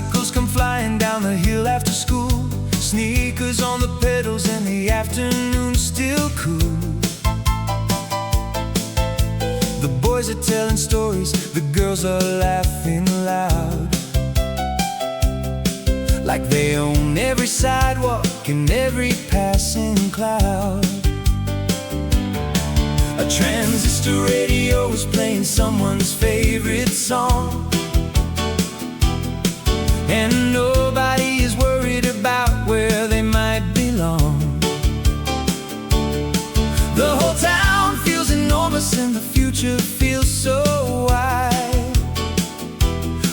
bicycles come flying down the hill after school. Sneakers on the pedals and the afternoon still cool. The boys are telling stories, the girls are laughing loud, like they own every sidewalk and every passing cloud. A transistor radio is playing someone's favorite song, and nobody is worried about where they might belong. The whole town feels enormous and the future feels so wide,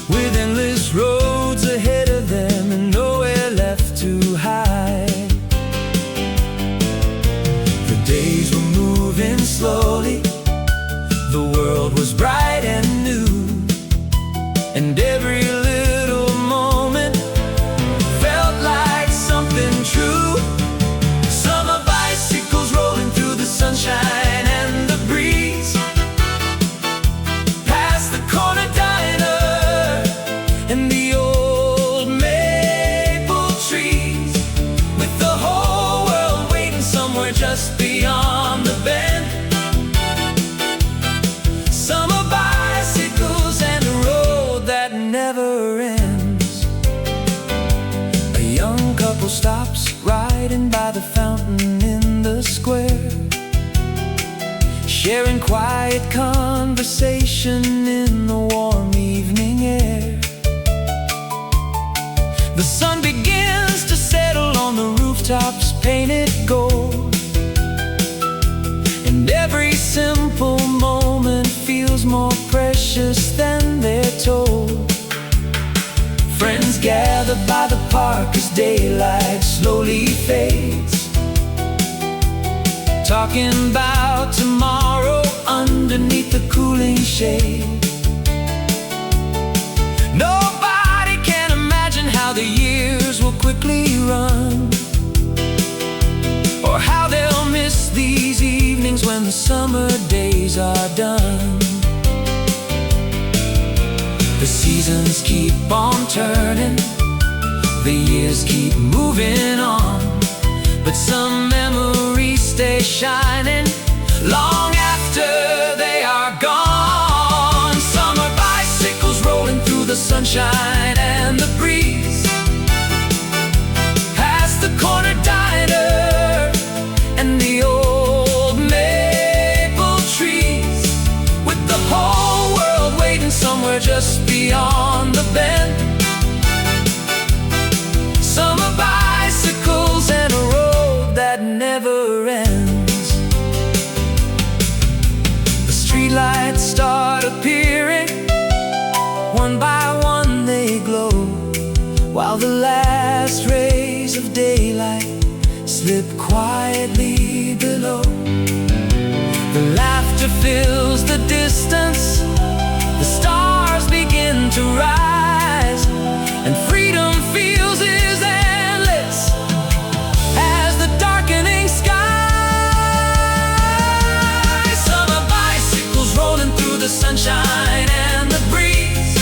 with endless roads ahead of them and nowhere left to hide. The days were moving slowly, the world was bright and new, and every little moment felt like something true. Summer bicycles rolling through the sunshine and the breeze, past the corner diner and the old maple trees, with the whole world waiting somewhere just beyond the bend. Summer bicycles and a road that never ends. A young couple stops riding by the fountain in the square, sharing quiet conversation in the warm evening air. The sun begins to settle on the rooftops painted gold, and every simple moment feels more precious than they're told. Friends gather by the park as daylight slowly fades, talking about tomorrow underneath the cooling shade. Nobody can imagine how the years will quickly run, or how they'll miss these evenings when the summer days are done. The seasons keep on turning, the years keep moving on, but some memories stay shining long after they are gone. Summer bicycles rolling through the sunshine and the breeze, past the corner diner and the old maple trees, with the whole world waiting somewhere just beyond the bend. Summer bicycles and a road that never ends. The streetlights start appearing, one by one they glow, while the last rays of daylight slip quietly below. The laughter fills the distance, the stars begin to rise, and freedom feels is endless as the darkening sky. Summer bicycles rolling through the sunshine and the breeze,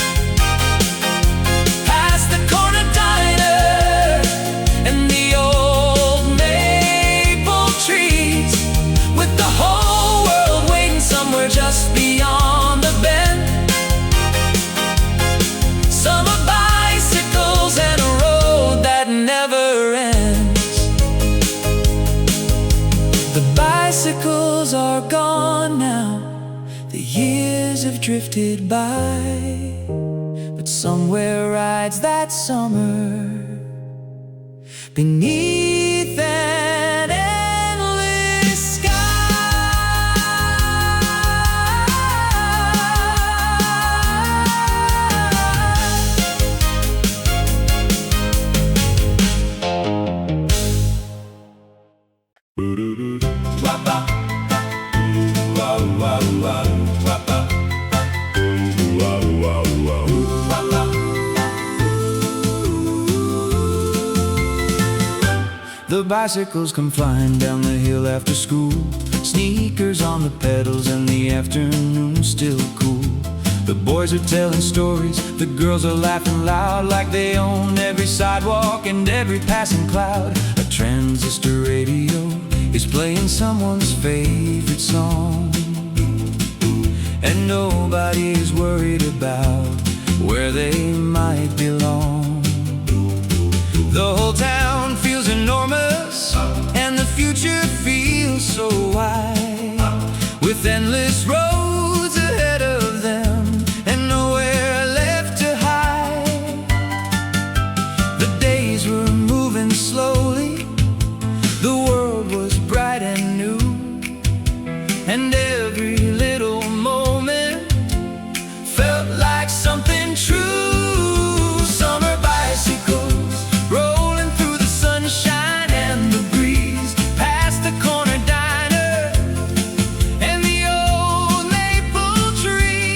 past the corner diner and the old maple trees, with the whole world waiting somewhere just beyond the bend. Summer bicycles and a road that never ends. The bicycles are gone now, the years have drifted by, but somewhere rides that summer beneath an endless sky. The bicycles come flying down the hill after school, sneakers on the pedals and the afternoon still cool. The boys are telling stories, the girls are laughing loud, like they own every sidewalk and every passing cloud. A transistor radio is playing someone's favorite song, and nobody's worried about where they might belong. The whole town feels enormous, and the future feels so wide, with endless roads ahead of them and nowhere left to hide. The days were moving slowly, the world was bright and new, and every little moment felt like something true. Summer bicycles rolling through the sunshine and the breeze, past the corner diner and the old maple trees,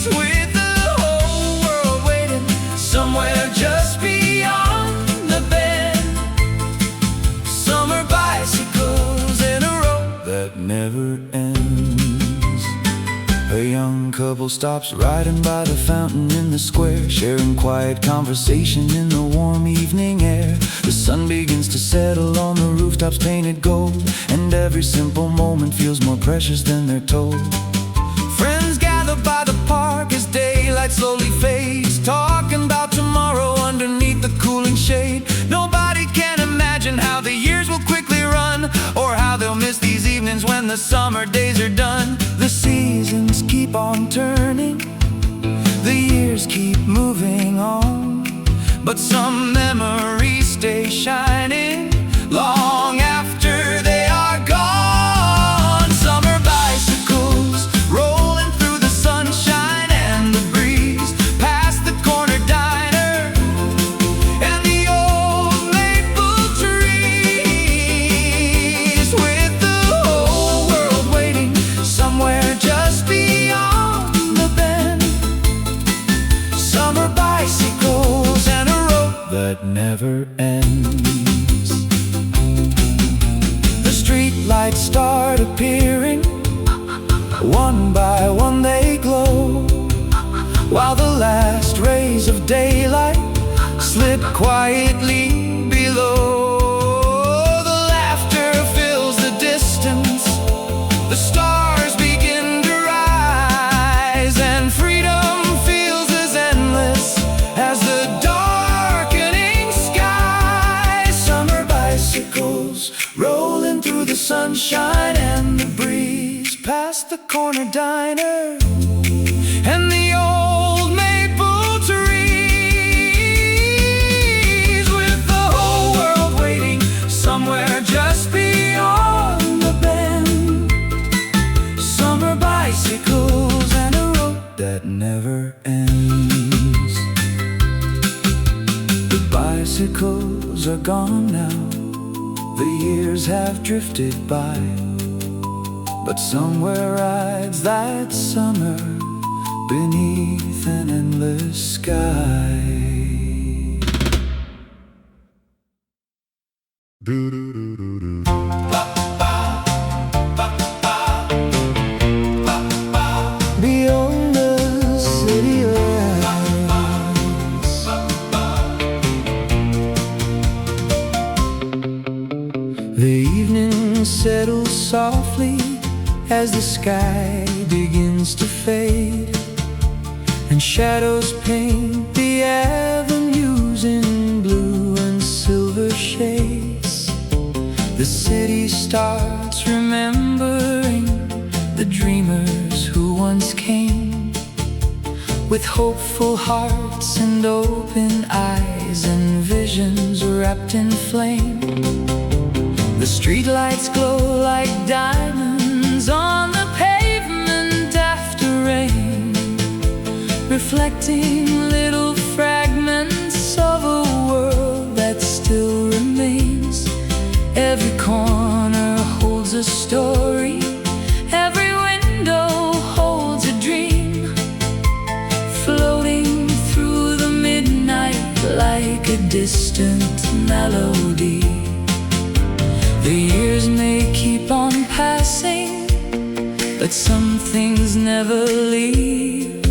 with the whole world waiting somewhere just beyond the bend. Summer bicycles in a row that never ends. A young couple stops riding by the fountain in the square, sharing quiet conversation in the warm evening air. The sun begins to settle on the rooftops painted gold, and every simple moment feels more precious than they're told. Friends gather by the park as daylight slowly fades, talking about tomorrow underneath the cooling shade. Nobody can imagine how the years will quickly run, or how they'll miss these evenings when the summer days are done. The seasons keep on turning, the years keep moving on, but some memories stay shining long after they are gone. Summer bicycles rolling through the sunshine and the breeze, past the corner diner and the old maple trees, with the whole world waiting somewhere just beyond the bend. Summer bicycles and a road that never ends. The street lights start appearing, one by one they glow, while the last rays of daylight slip quietly below. The laughter fills the distance, the stars begin to rise, and freedom feels as endless as the darkening sky. Summer bicycles rolling through the sunshine and the breeze, past the corner diner and the old maple trees, with the whole world waiting somewhere just beyond the bend. Summer bicycles and a road that never ends. The bicycles are gone now, the years have drifted by, but somewhere rides that summer beneath an endless sky. Beyond the city lights, the evening settles softly as the sky begins to fade, and shadows paint the avenues in blue and silver shades. The city starts remembering the dreamers who once came, with hopeful hearts and open eyes and visions wrapped in flame. The streetlights glow like diamonds on the pavement after rain, reflecting little fragments of a world that still remains. Every corner holds a story, every window holds a dream, floating through the midnight like a distant melody. The years may keep on passing, but But some things never leave.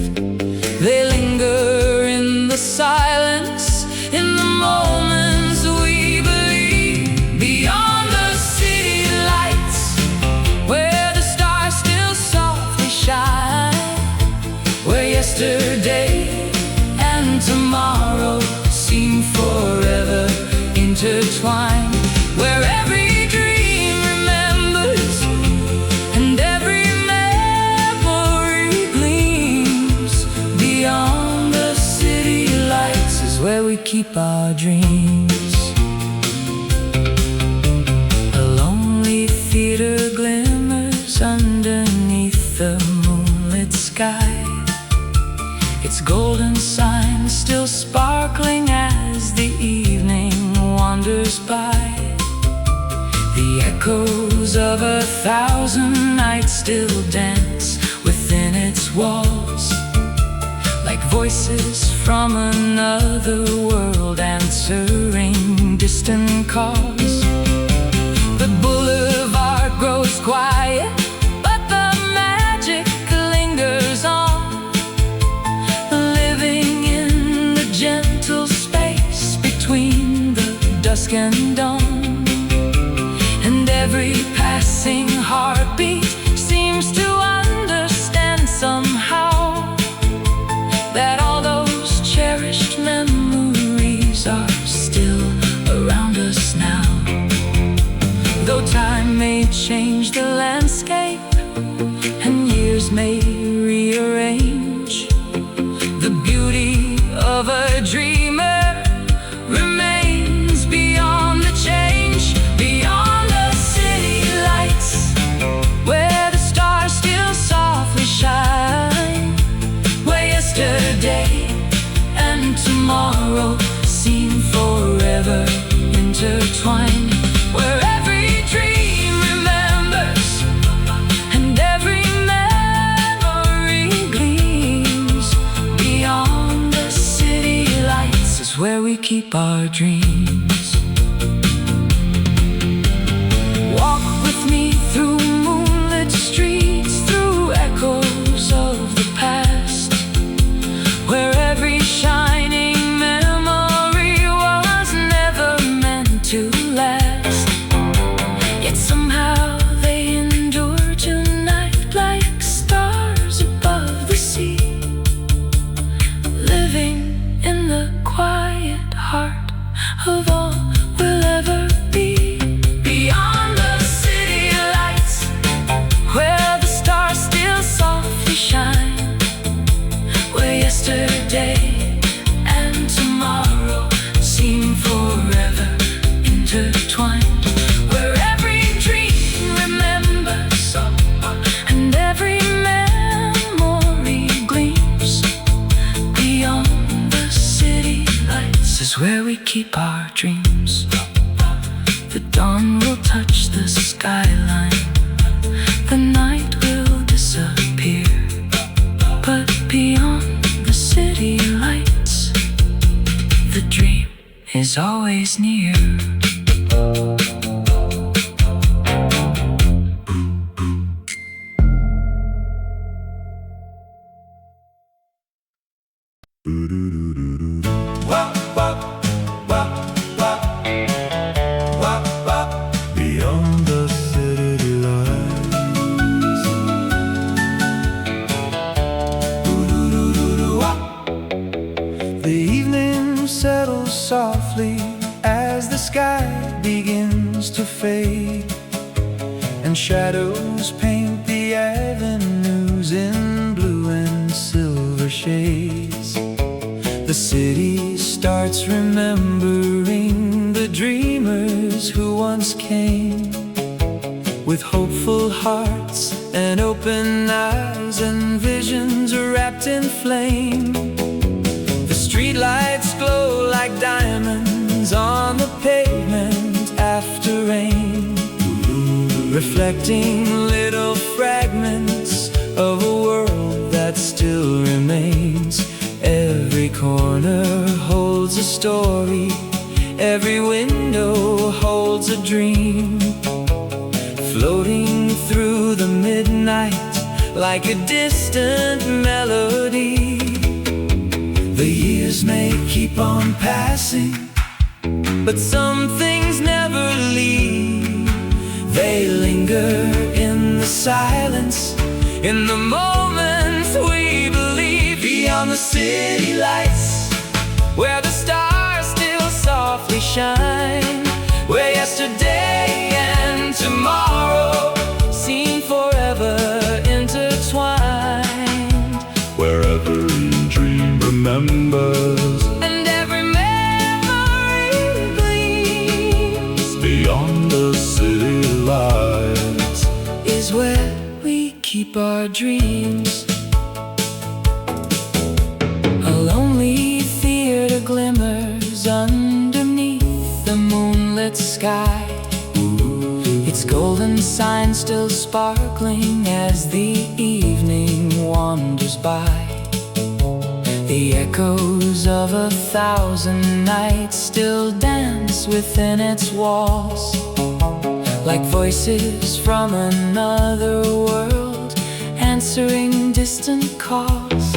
They linger in the silence, in the moments we believe. Beyond the city lights, where the stars still softly shine, where yesterday and tomorrow seem forever intertwined, where every dream remembers and every memory gleams. Beyond the city lights is where we keep our dreams. A lonely theater glimmers underneath the moonlit sky, its golden sign still sparkling as the evening wanders by. The echoes of 1,000 nights still dance within its walls, like voices from another world answering distant calls. The boulevard grows quiet, but the magic lingers on, living in the gentle space between the dusk and dawn. And every passing heartbeat seems to understand somehow that all those cherished memories are still around us now. Though time may change the landscape and years may rearrange, the beauty of a dreamer remains beyond the change. Beyond the city lights, where the stars still softly shine, where yesterday and tomorrow seem forever intertwined, where every dream remembers and every memory gleams. Beyond the city lights is where we keep our dreams. Walk with me through moonlit streets, through echoes of the past, where every shining memory was never meant to last. Yet somehow they endure tonight like stars above the sea, living in the quiet heart of all we'll ever be. Beyond the city lights, where the stars still softly shine, where yesterday and tomorrow seem forever intertwined, where every dream remembers and every memory gleams. Beyond the city lights is where we keep our dreams. The dawn will touch the skyline, the night will disappear, but beyond the city lights, the dream is always near. Beyond the city lights, the evening settles softly as the sky begins to fade, and shadows paint the avenues in blue and silver shades. The city starts remembering the dreamers who once came, with hopeful hearts and open eyes and visions wrapped in flame. The streetlights glow like diamonds on the pavement after rain, reflecting little fragments of a world that still remains. Every corner holds a story, every window holds a dream, floating through the midnight like a distant melody. The years may keep on passing, but some things never leave. They linger in the silence, in the moments we believe. Beyond the city lights, where the stars still softly shine, where yesterday and tomorrow seem forever intertwined, where every dream remembers and every memory gleams. beyond the city lights Is where we keep our dreams. A lonely theater glimmers underneath the moonlit sky, its golden sign still sparkling as the evening wanders by. The echoes of 1,000 nights still dance within its walls, like voices from another world answering distant calls.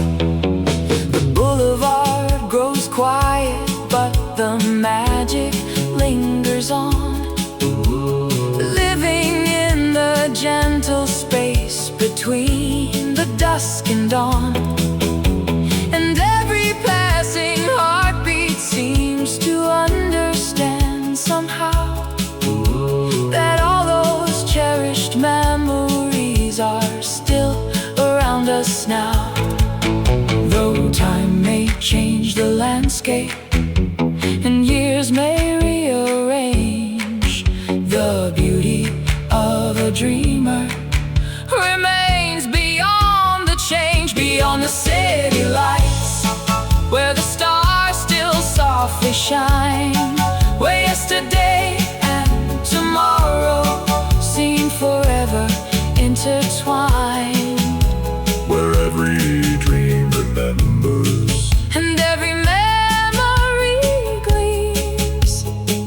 The boulevard grows quiet, but the magic lingers on, living in the gentle space between the dusk and dawn. And every passing heartbeat seems to understand somehow that all those cherished memories are still around us now. Though time may change the landscape and years may rearrange, the beauty of a dreamer remains beyond the change. Beyond the city lights, where the stars still softly shine, where yesterday and tomorrow seem forever intertwined, where every dream remembers and every memory gleams.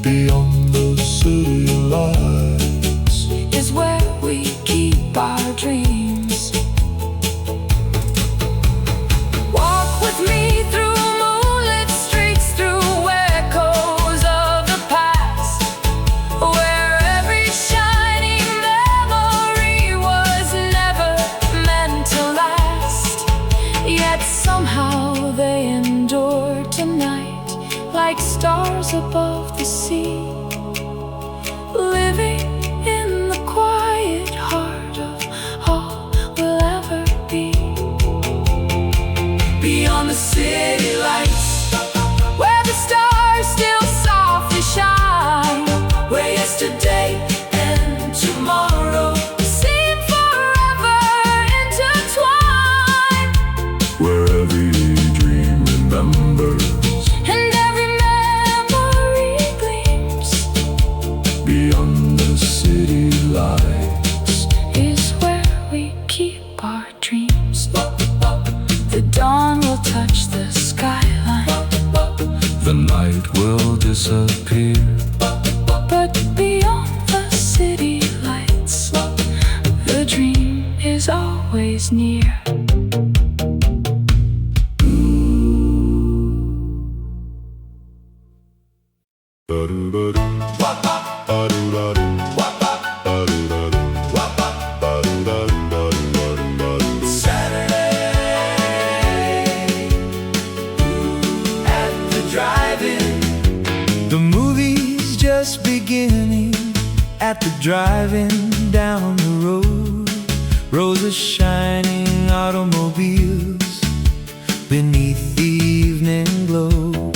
beyond the city lights Is where we keep our dreams. Walk with me through moonlit streets, through echoes of the past, where every shining memory was never meant to last. Yet somehow they endure tonight, like stars above the sea, living in the quiet heart of all we'll ever be. Beyond the city lights, where the stars still softly shine, where yesterday and tomorrow seem forever intertwined, where every dream remembers and every memory gleams. beyond the city lights Is where we keep our dreams. The dawn will touch the skyline, the night will disappear but beyond the city lights, the dream is always near. The movie's just beginning at the drive-in down the road. Rows of shining automobiles beneath the evening glow.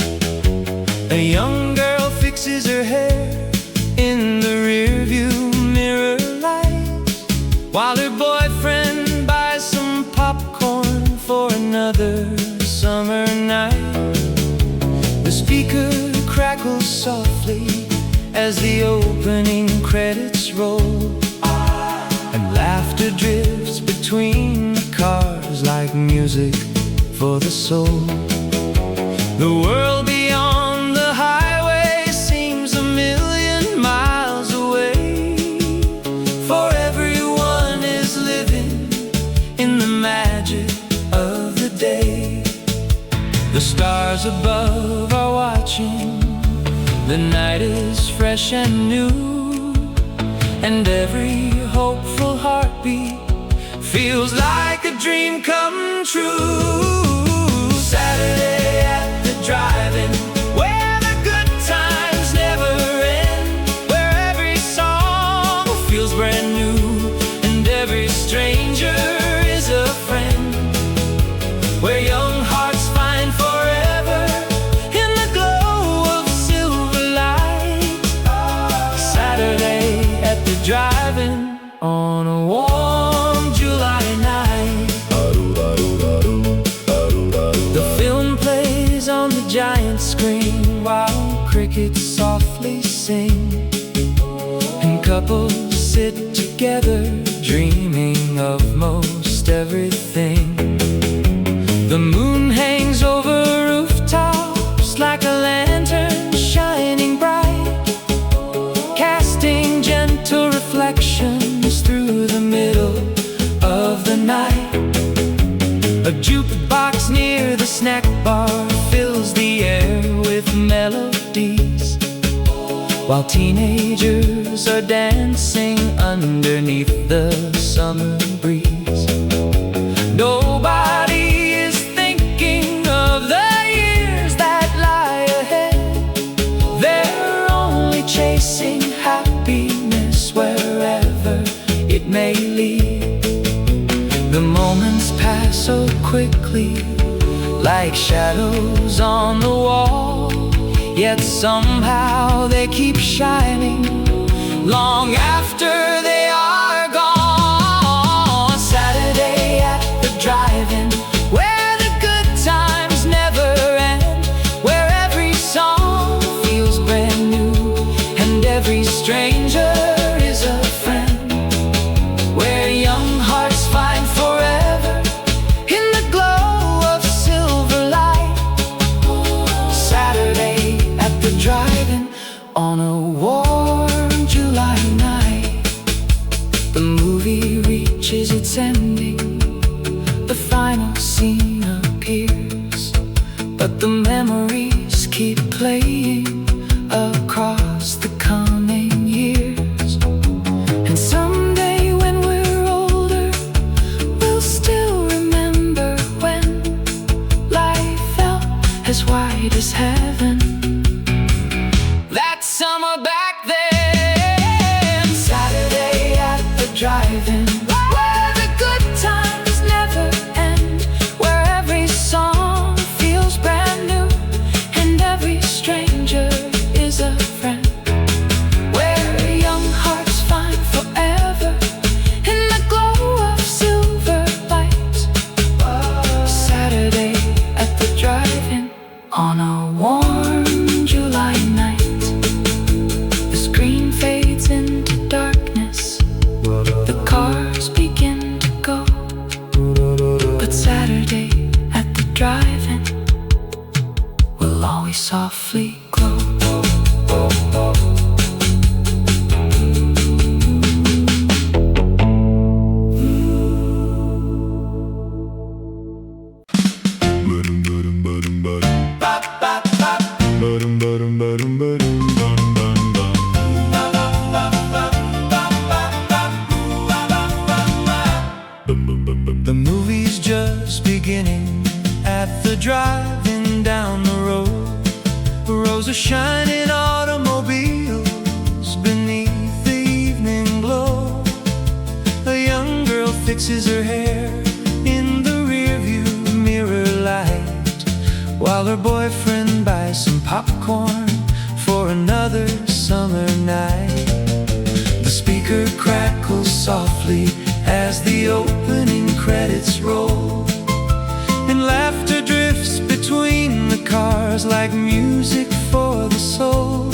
A young girl fixes her hair in the rearview mirror light, while her boyfriend buys some popcorn for another summer night. The speaker crackles softly as the opening credits roll, and laughter drifts between the cars like music for the soul. The world beyond the highway seems 1,000,000 miles away, for everyone is living in above are watching. The night is fresh and new, and every hopeful heartbeat feels like a dream come true. Saturday at the drive-in, where the good times never end, where every song feels brand new, and every stranger is a friend, where young hearts find forever in the glow of silver light. Saturday at the drive-in on a warm July night. The film plays on the giant screen while crickets softly sing, and couples sit together dreaming of most everything. The moon hangs over rooftops like a lantern shining bright, casting gentle reflections through the middle of the night. A jukebox near the snack bar fills the air with melodies, while teenagers are dancing underneath the summer breeze. Nobody is thinking of the years that lie ahead. They're only chasing happiness wherever it may lead. The moments pass so quickly, like shadows on the wall, yet somehow they keep shining long after they are gone. Saturday at the drive-in, where the good times never end, where every song feels brand new, and every stranger is a friend, where young hearts find forever in the glow of silver light. Saturday at the drive-in on a warm July night. The movie reaches its ending, the final scene appears, but the memories keep playing across the coming years. And someday when we're older, we'll still remember when life felt as wide as heaven. That summer back then. Saturday at the drive-in, where the good times never end, where every song feels brand new, and every stranger is a friend, where young hearts find forever in the glow of silver light. Saturday at the drive-in on a warm July night. The screen fades into darkness, the cars begin to go, but Saturday at the drive-in will always softly glow. The movie's just beginning at the drive-in down the road. Rows of shining automobiles beneath the evening glow. A young girl fixes her hair in the rearview mirror light, while her boyfriend buys some popcorn for another summer night. The speaker crackles softly as the opening credits roll, and laughter drifts between the cars like music for the soul.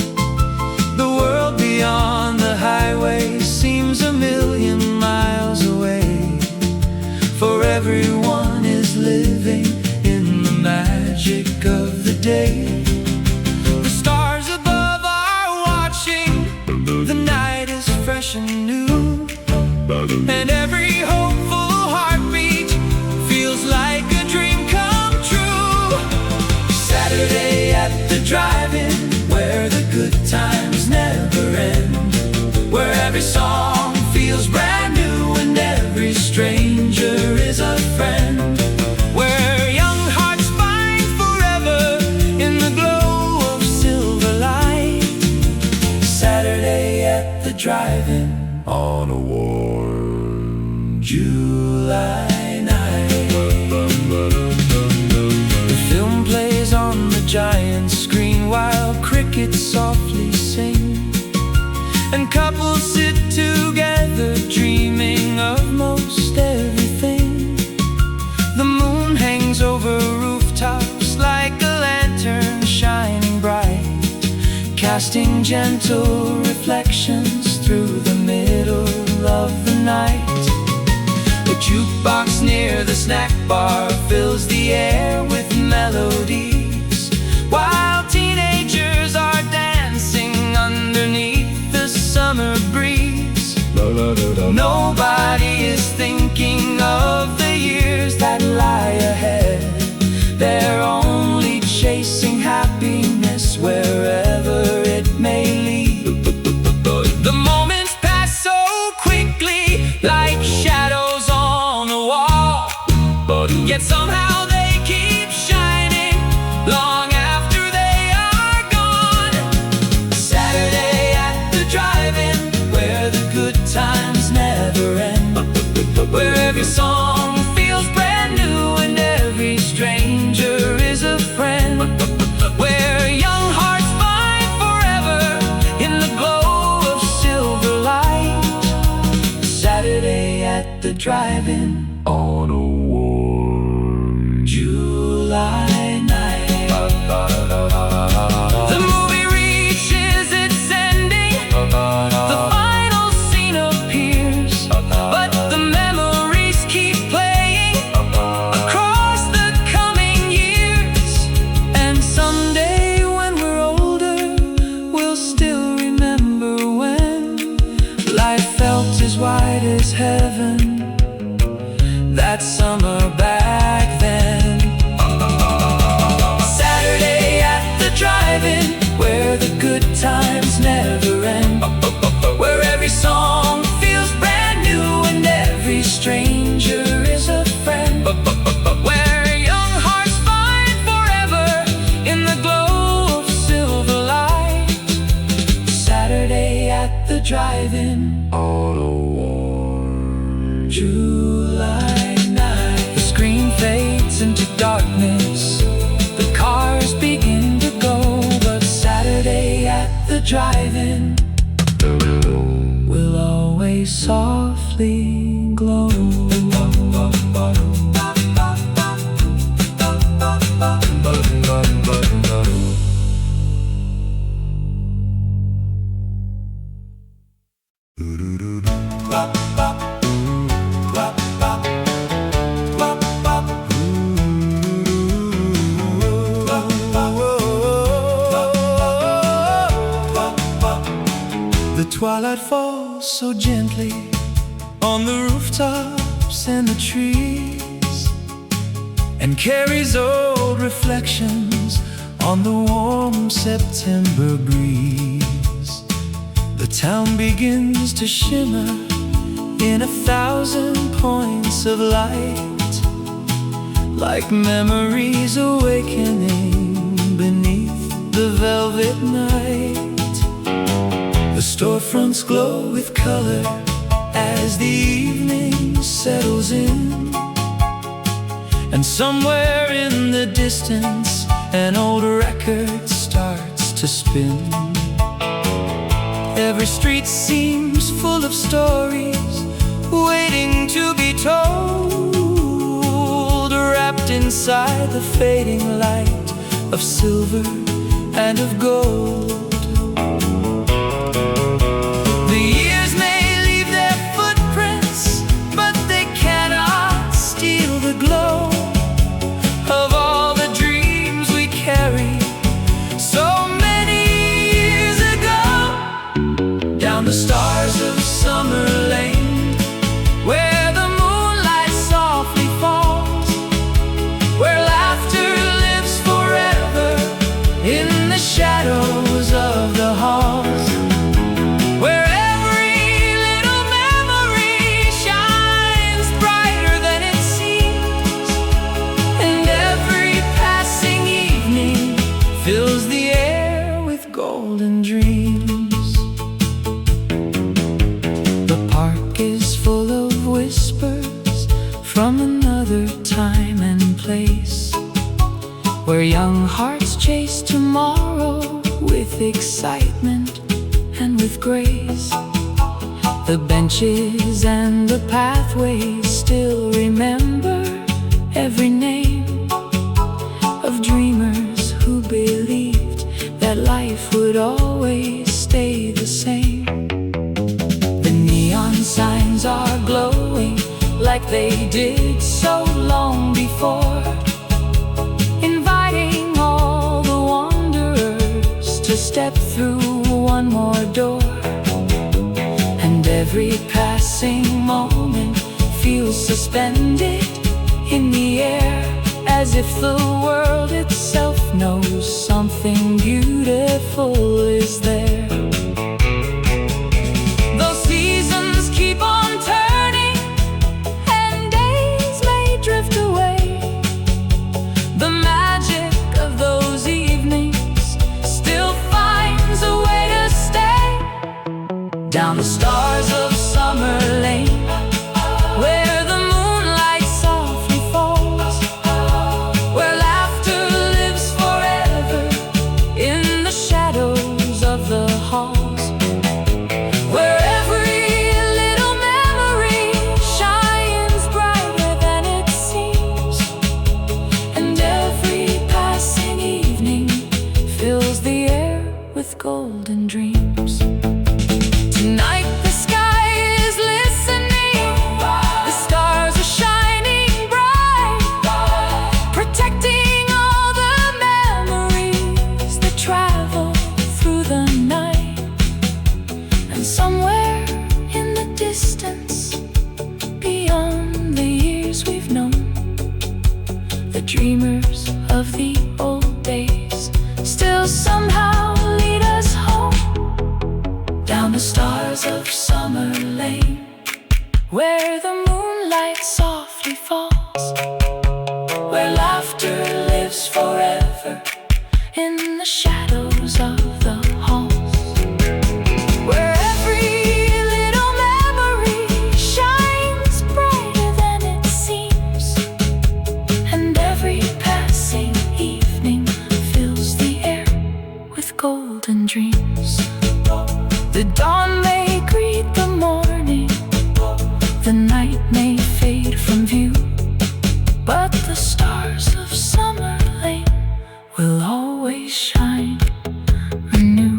The world beyond the highway seems a million miles away, for everyone is living in the magic of the day. The stars above are watching, the night is fresh and new, and every hopeful heartbeat feels like a dream come true. Saturday drive-in, where the good times never end, where every song feels brand new and every stranger is a friend, where young hearts find forever in the glow of silver light. Saturday at the drive-in on a warm July night. The film plays on the giant screen while crickets softly sing, and couples sit together dreaming of most everything. The moon hangs over rooftops like a lantern shining bright, casting gentle reflections through the middle of the night. The jukebox near the snack bar fills the air with melodies, while teenagers are dancing underneath the summer breeze. Nobody is thinking of the years that lie ahead. They're only chasing happiness wherever it may lead. The moments pass so quickly, like shadows on a wall, yet somehow they keep shining long after they are gone. Saturday at the drive-in, where the good times never end, where every song feels brand new and every stranger is a friend, where young hearts find forever in the glow of silver light. Saturday at the drive-in on a warm July night. The movie reaches its ending, the final scene appears, but the memories keep playing across the coming years. And someday when we're older, we'll still remember when life felt as wide as heaven that summer back then. Saturday at the drive-in, where the good times never end, where every song feels brand new and every stranger is a friend, where young hearts find forever in the glow of silver light. Saturday at the drive-in on a warm July night. The screen fades into darkness, the cars begin to go, but Saturday at the drive-in will always softly glow. The twilight falls so gently on the rooftops and the trees, and carries old reflections on the warm September breeze. The town begins to shimmer in 1,000 points of light, like memories awakening beneath the velvet night. The storefronts glow with color as the evening settles in, and somewhere in the distance an old record starts to spin. Every street seems full of stories waiting to be told, wrapped inside the fading light of silver and of gold. The years may leave their footprints, but they cannot steal the glow of all the dreams we carry so many years ago. Down the stars of summer lane, where the moonlight softly falls, where laughter lives forever in the the air with golden dreams. The park is full of whispers from another time and place, where young hearts chase tomorrow with excitement and with grace. The benches and the pathways still remember every name of dreamers who believed that life would always stay the same. The neon signs are glowing like they did so long before, inviting all the wanderers to step through one more door. And every passing moment feels suspended in the air, as if the world itself knows something beautiful is there. Those seasons keep on turning, and days may drift away. The magic of those evenings still finds a way to stay. Down the stars of summer lane, where the moonlight softly falls, where laughter lives forever in the shadows of the halls, where every little memory shines brighter than it seems, and every passing evening fills the air with golden dreams. Tonight the sky is listening, the stars are shining bright, protecting all the memories that travel through the night. And somewhere in the distance, beyond the years we've known, the dreamers of the old days still somehow lead us home. Down the stars of summer lane, where the moonlight softly falls, where laughter lives forever in the shadows of the halls, where every little memory shines brighter than it seems, and every passing evening fills the air with golden dreams. The dawn may greet the morning, the night may fade from view, but the stars of summer lane will always shine anew.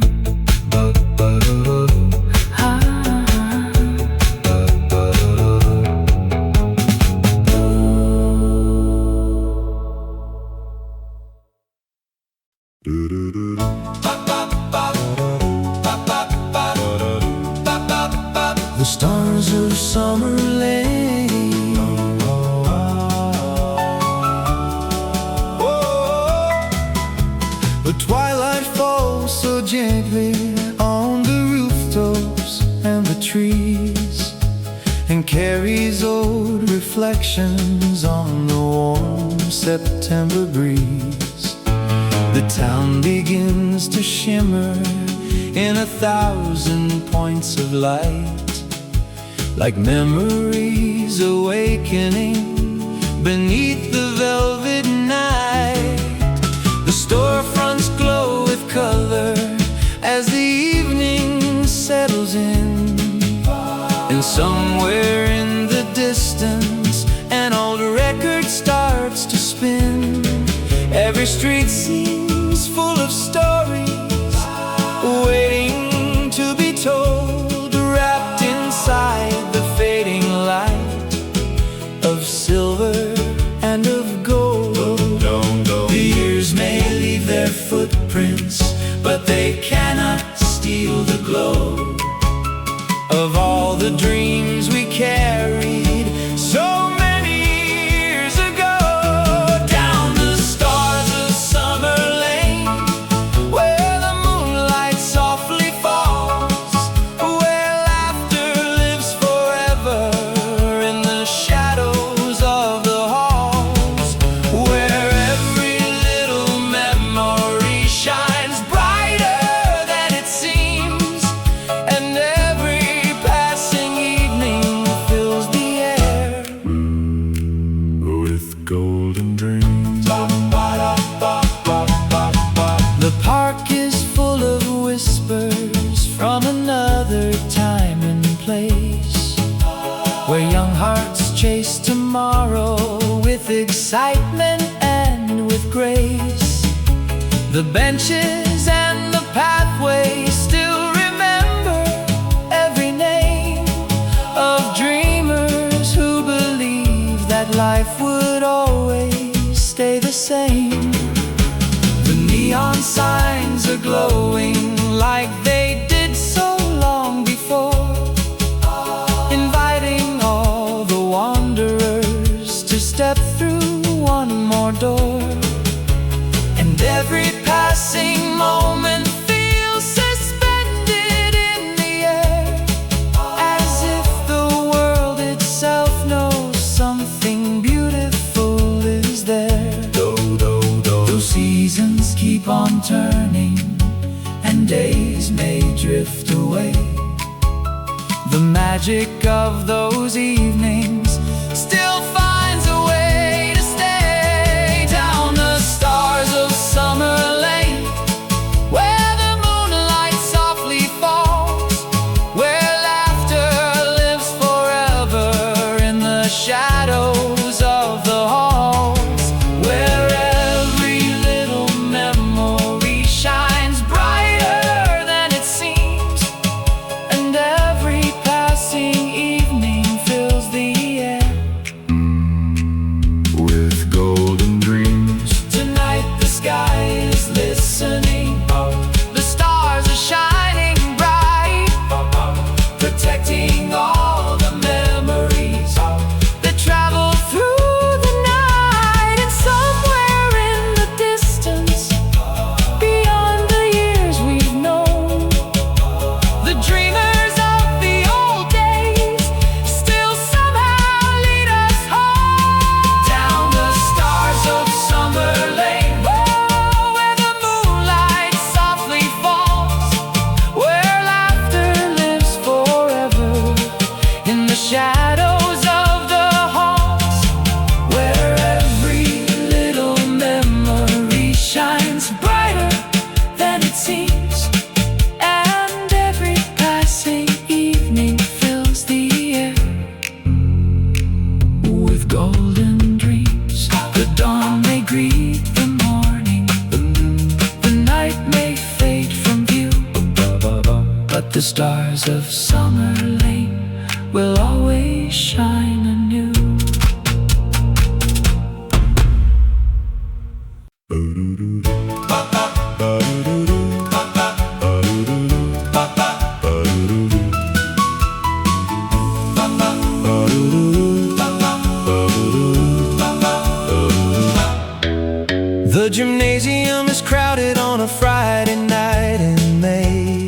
The stars of summer lane, the twilight falls so gently on the rooftops and the trees, and carries old reflections on the warm September breeze. The town begins to shimmer in 1,000 points of light, like memories awakening beneath the velvet night. The storefronts glow with color as the evening settles in, and somewhere in the distance an old record starts to spin. Every street seems full of stories waiting to be told, wrapped inside the fading light of silver and of gold. The years may leave their footprints, but they cannot steal the glow of all the dreams we carried so many years ago. Down the stars of summer lane, where the moonlight softly falls, where laughter lives forever in the shadows of the halls, where every little memory shines is full of whispers from another time and place, where young hearts chase tomorrow with excitement and with grace. The benches and the pathways still remember every name of dreamers who believed that life would always stay the same. The neon signs are glowing like they did so long before, inviting all the wanderers to step through one more door. And every passing moment feels suspended in the air, as if the world itself knows something beautiful is there. Those seasons keep on turning, and days may drift away. The magic of those evenings still finds a way to stay. Down the stars of summer lane, where the moonlight softly falls, where laughter lives forever in the shadows of the halls, where every little memory shines brighter than it seems, and every passing evening fills the air with golden dreams. Tonight the sky is listening, the stars are shining bright, protecting all the memories that travel through the night. And somewhere in the distance, beyond the years we've known, the dreamers of the old days still somehow lead us home. Down the stars of summer lane, where the moonlight softly falls, where laughter lives forever in the shadows of the halls, where every little memory shines brighter than it seems, and every passing evening fills the air with golden dreams. The dawn may greet the morning, the night may fade from view, but the stars of summer lane will always shine anew. The gymnasium is crowded on a Friday night in May.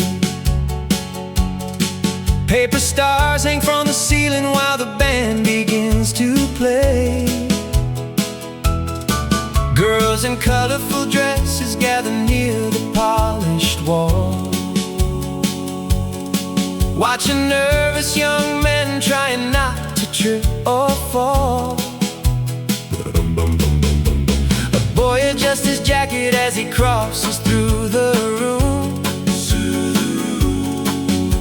Paper stars hang from the ceiling while the band begins to play. Girls in colorful dresses gather near the polished wall, watching nervous young men trying not to trip or fall. A boy adjusts his jacket as he crosses through the room,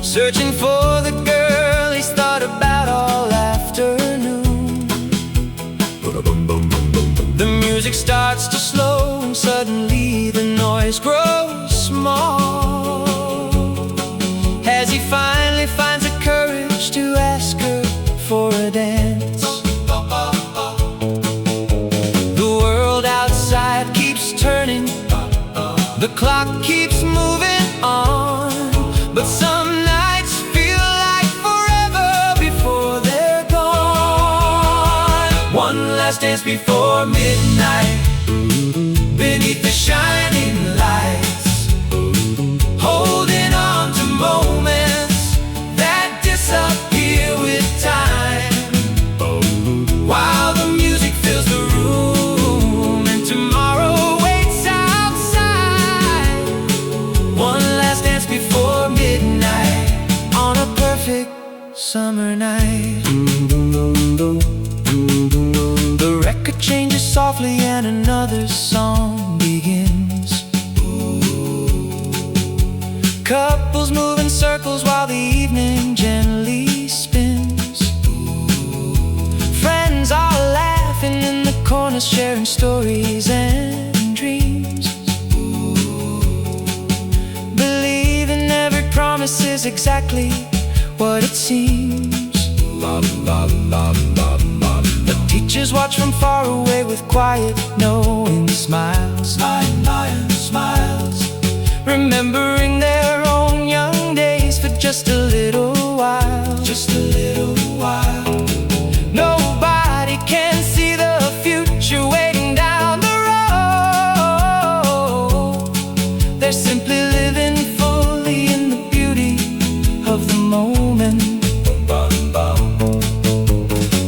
searching for the girl he's thought about all afternoon. The music starts to slow, and suddenly the noise grows small, as he finally finds the courage to ask her for a dance. The world outside keeps turning, the clock keeps moving on, but some nights feel like forever before they're gone. One last dance before midnight, beneath the shining lights, holding on to moments that disappear with time, while the music fills the room and tomorrow waits outside. One last dance before midnight on a perfect summer night. The record changes softly and another song begins. Couples move in circles while the evening gently spins. Friends are laughing in the corners, sharing stories and dreams. Believing every promise is exactly what it seems. The teachers watch from far away with quiet, knowing smiles. Smiles, remembering their own young days for just a little while. Just a little while. Nobody can see the future waiting down the road. They're simply living fully in the beauty of the moment.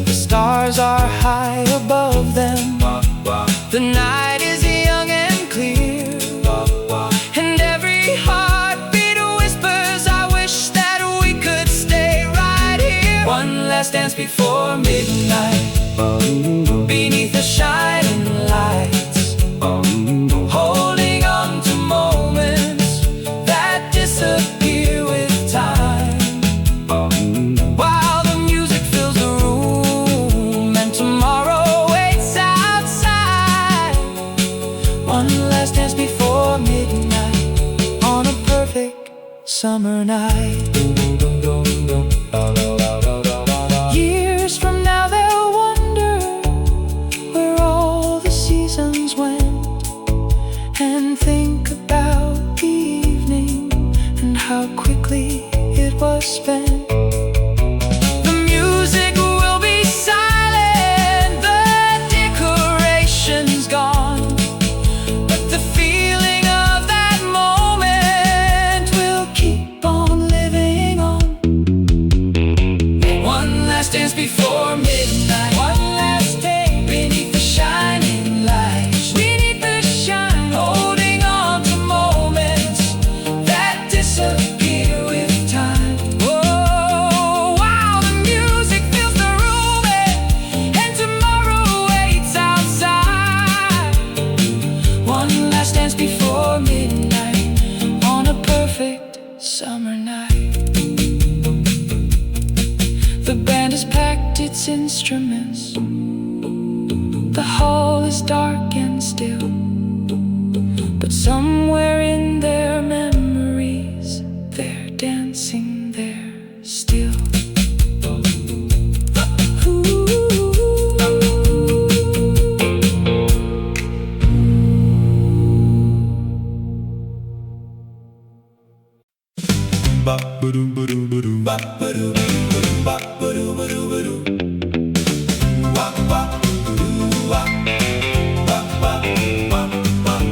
The stars are high above them. The night is young and clear, and every heartbeat whispers, I wish that we could stay right here. One last dance before midnight, beneath the shining lights, holding on to moments that disappear with time. While the music fills the room and tomorrow waits outside. One last dance before midnight on a perfect summer night. Years from now they'll wonder where all the seasons went, and think about the evening and how quickly it was spent. The music will be silent, the decorations gone, but the feeling of that moment will keep on living on. One last dance before midnight. One last day beneath the shining lights. Beneath the shine, holding on to moments that disappear with time. Oh, while the music fills the room and tomorrow waits outside. One last dance before midnight on a perfect summer night. The band has packed its instruments. The hall is dark and still, but somewhere in their memories, they're dancing there still.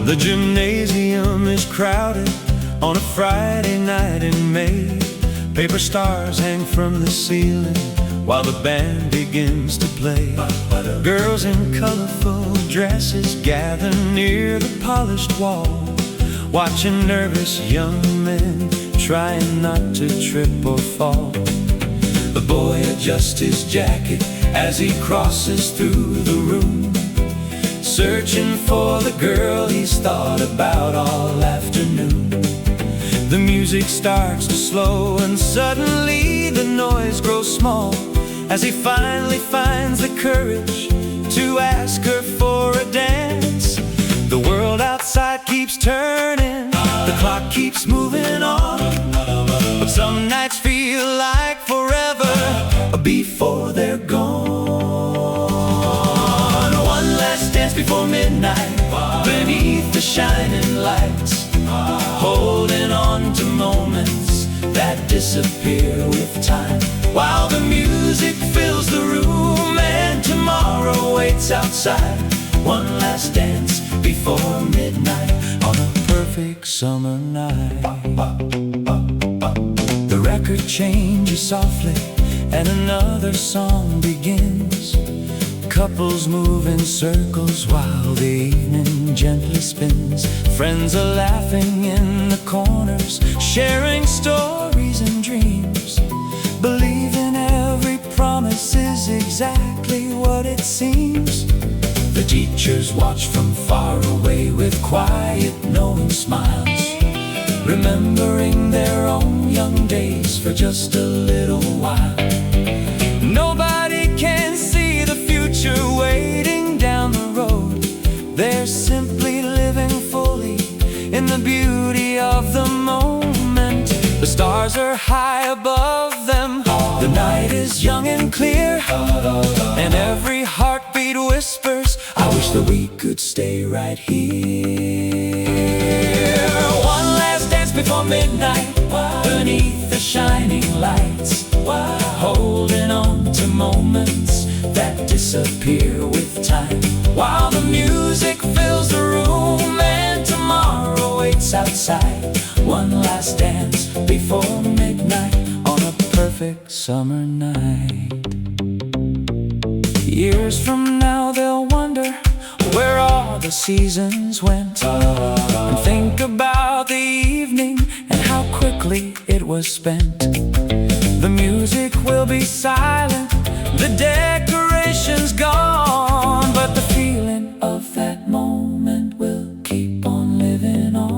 The gymnasium is crowded on a Friday night in May. Paper stars hang from the ceiling while the band begins to play. Girls in colorful dresses gather near the polished wall, watching nervous young men trying not to trip or fall. The boy adjusts his jacket as he crosses through the room, searching for the girl he's thought about all afternoon. The music starts to slow and suddenly the noise grows small as he finally finds the courage to ask her for a dance. The world outside keeps turning, the clock keeps moving on, but some nights feel like forever before they're gone. One last dance before midnight beneath the shining lights, holding on to moments that disappear with time. While the music fills the room and tomorrow waits outside. One last dance before midnight on a perfect summer night. The record changes softly and another song begins. Couples move in circles while the evening gently spins. Friends are laughing in the corners, sharing stories and dreams, believing every promise is exactly what it seems. The teachers watch from far away with quiet, knowing smiles, remembering their own young days for just a little while. Nobody can see the future waiting down the road. They're simply living fully in the beauty of the moment. The stars are high above them, the night is young and clear, and every heartbeat whispers, I wish that we could stay right here. One last dance before midnight, beneath the shining lights, holding on to moments that disappear with time, while the music fills the room and tomorrow waits outside. One last dance before midnight on a perfect summer night. Years from now they'll wonder where all the seasons went, and think about the evening and how quickly it was spent. The music will be silent, the decorations gone, but the feeling of that moment will keep on living on.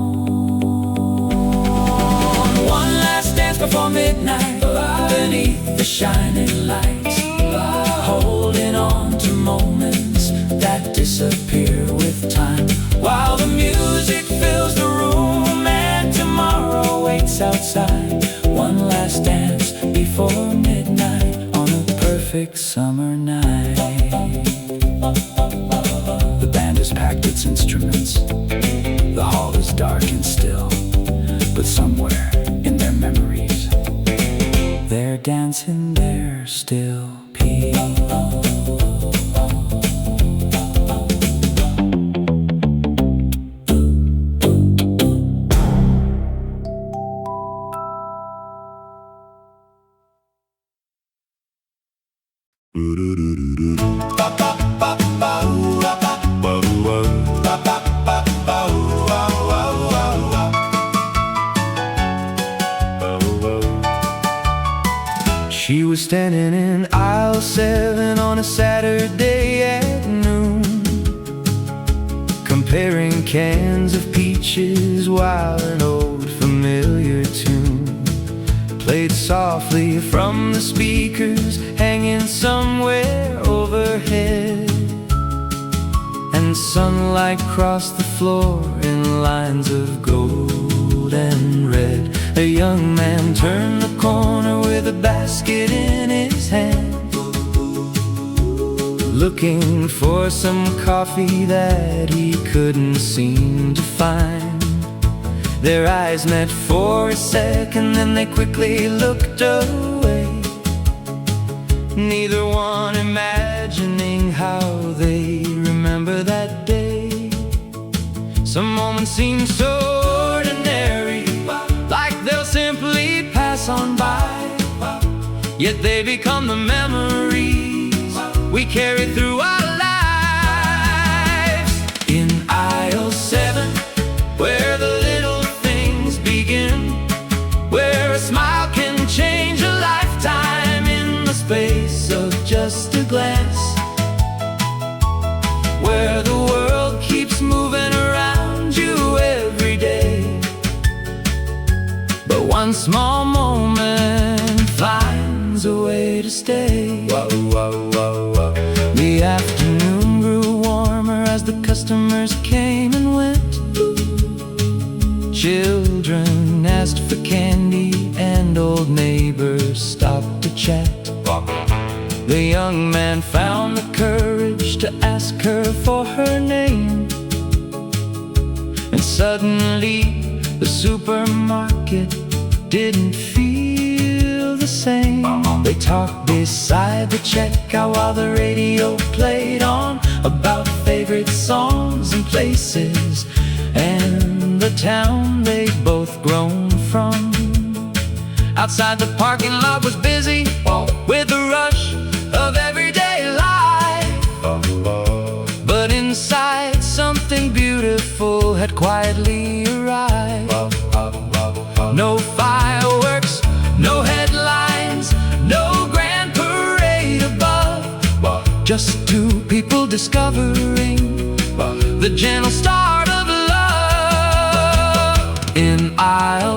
One last dance before midnight, beneath the shining lights, holding on to moments that disappear with time, while the music fills the room and tomorrow waits outside. One last dance before midnight on a perfect summer night. The band has packed its instruments, the hall is dark and still, but somewhere in their memories they're dancing their still peace. She was standing in aisle 7 on a Saturday at noon, comparing cans of peaches while an old familiar tune played softly from the speakers hanging somewhere overhead, and sunlight crossed the floor in lines of gold and red. A young man turned the corner with a basket in his hand, looking for some coffee that he couldn't seem to find. Their eyes met for a second, then they quickly looked away, neither one imagining how they remember that day. Some moments seem so ordinary, like they'll simply pass on by, yet they become the memories we carry through our lives. In aisle 7, where the little things begin, where a smile can change a lifetime in the space of just a glance, where the world keeps moving around you every day, but one small moment finds a way to stay. The afternoon grew warmer as the customers came and went. Children asked for candy and old neighbors stopped to chat. The young man found the courage to ask her for her name, and suddenly the supermarket didn't feel the same. They talked beside the checkout while the radio played on about favorite songs and places and the town they'd both grown from. Outside the parking lot was busy with the rush of everyday life, but inside something beautiful had quietly arrived. No fireworks, no headlines, no grand parade above, just two people discovering the gentle start of love. In aisle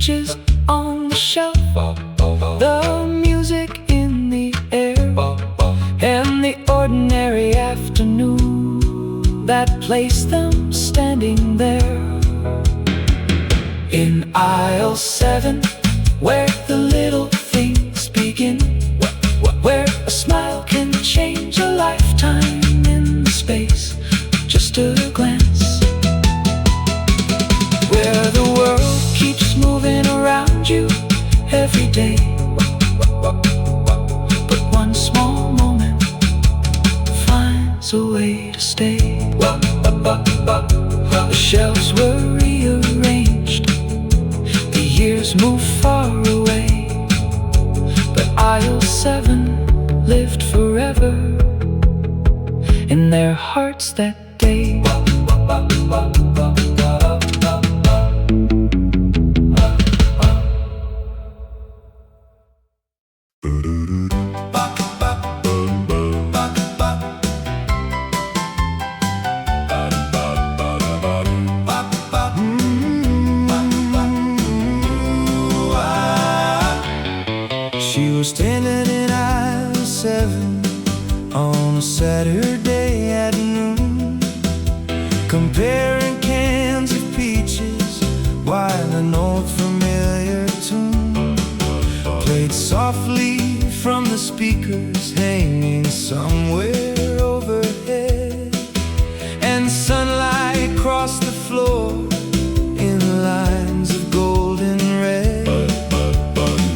peaches on the shelf, the music in the air, and the ordinary afternoon that placed them standing there. In aisle 7, where the little things begin, where a smile can change a lifetime in the space of just a glance, where the world keeps moving around you every day, but one small moment finds a way to stay. The shelves were rearranged, the years move far away, but aisle 7 lived forever in their hearts that day. She was standing in aisle 7 on a Saturday at noon, comparing cans of peaches while an old familiar tune played softly from the speakers hanging somewhere overhead, and sunlight crossed the floor in lines of golden red.